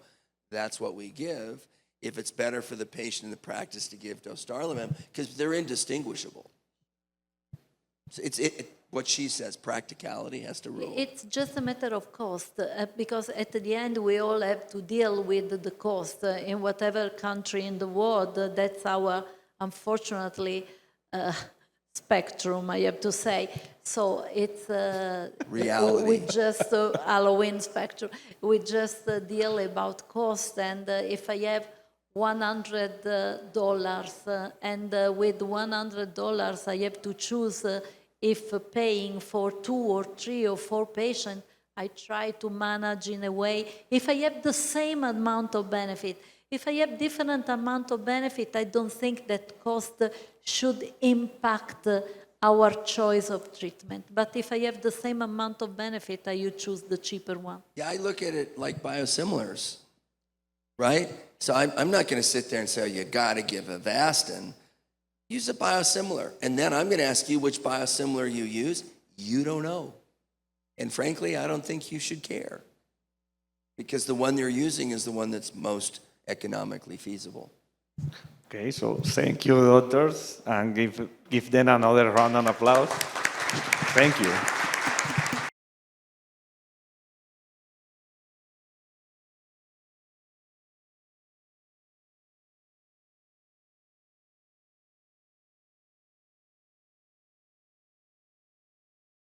that's what we give. If it's better for the patient and the practice to give dostarlimab, because they're indistinguishable. So what she says, practicality has to rule. It's just a matter of cost, because at the end we all have to deal with the cost. In whatever country in the world, that's our, unfortunately, spectrum, I have to say. So it's reality. We just Halloween spectrum. We just deal about cost, and if I have $100 and with $100 I have to choose if paying for 2 or 3 or 4 patients, I try to manage in a way. If I have the same amount of benefit, if I have different amount of benefit, I don't think that cost should impact our choice of treatment. But if I have the same amount of benefit, I would choose the cheaper one. Yeah, I look at it like biosimilars, right? So I'm not going to sit there and say, oh, you got to give Avastin. Use a biosimilar. And then I'm going to ask you which biosimilar you use. You don't know. And frankly, I don't think you should care. Because the one you're using is the one that's most economically feasible. Okay, so thank you, doctors, and give them another round of applause. Thank you.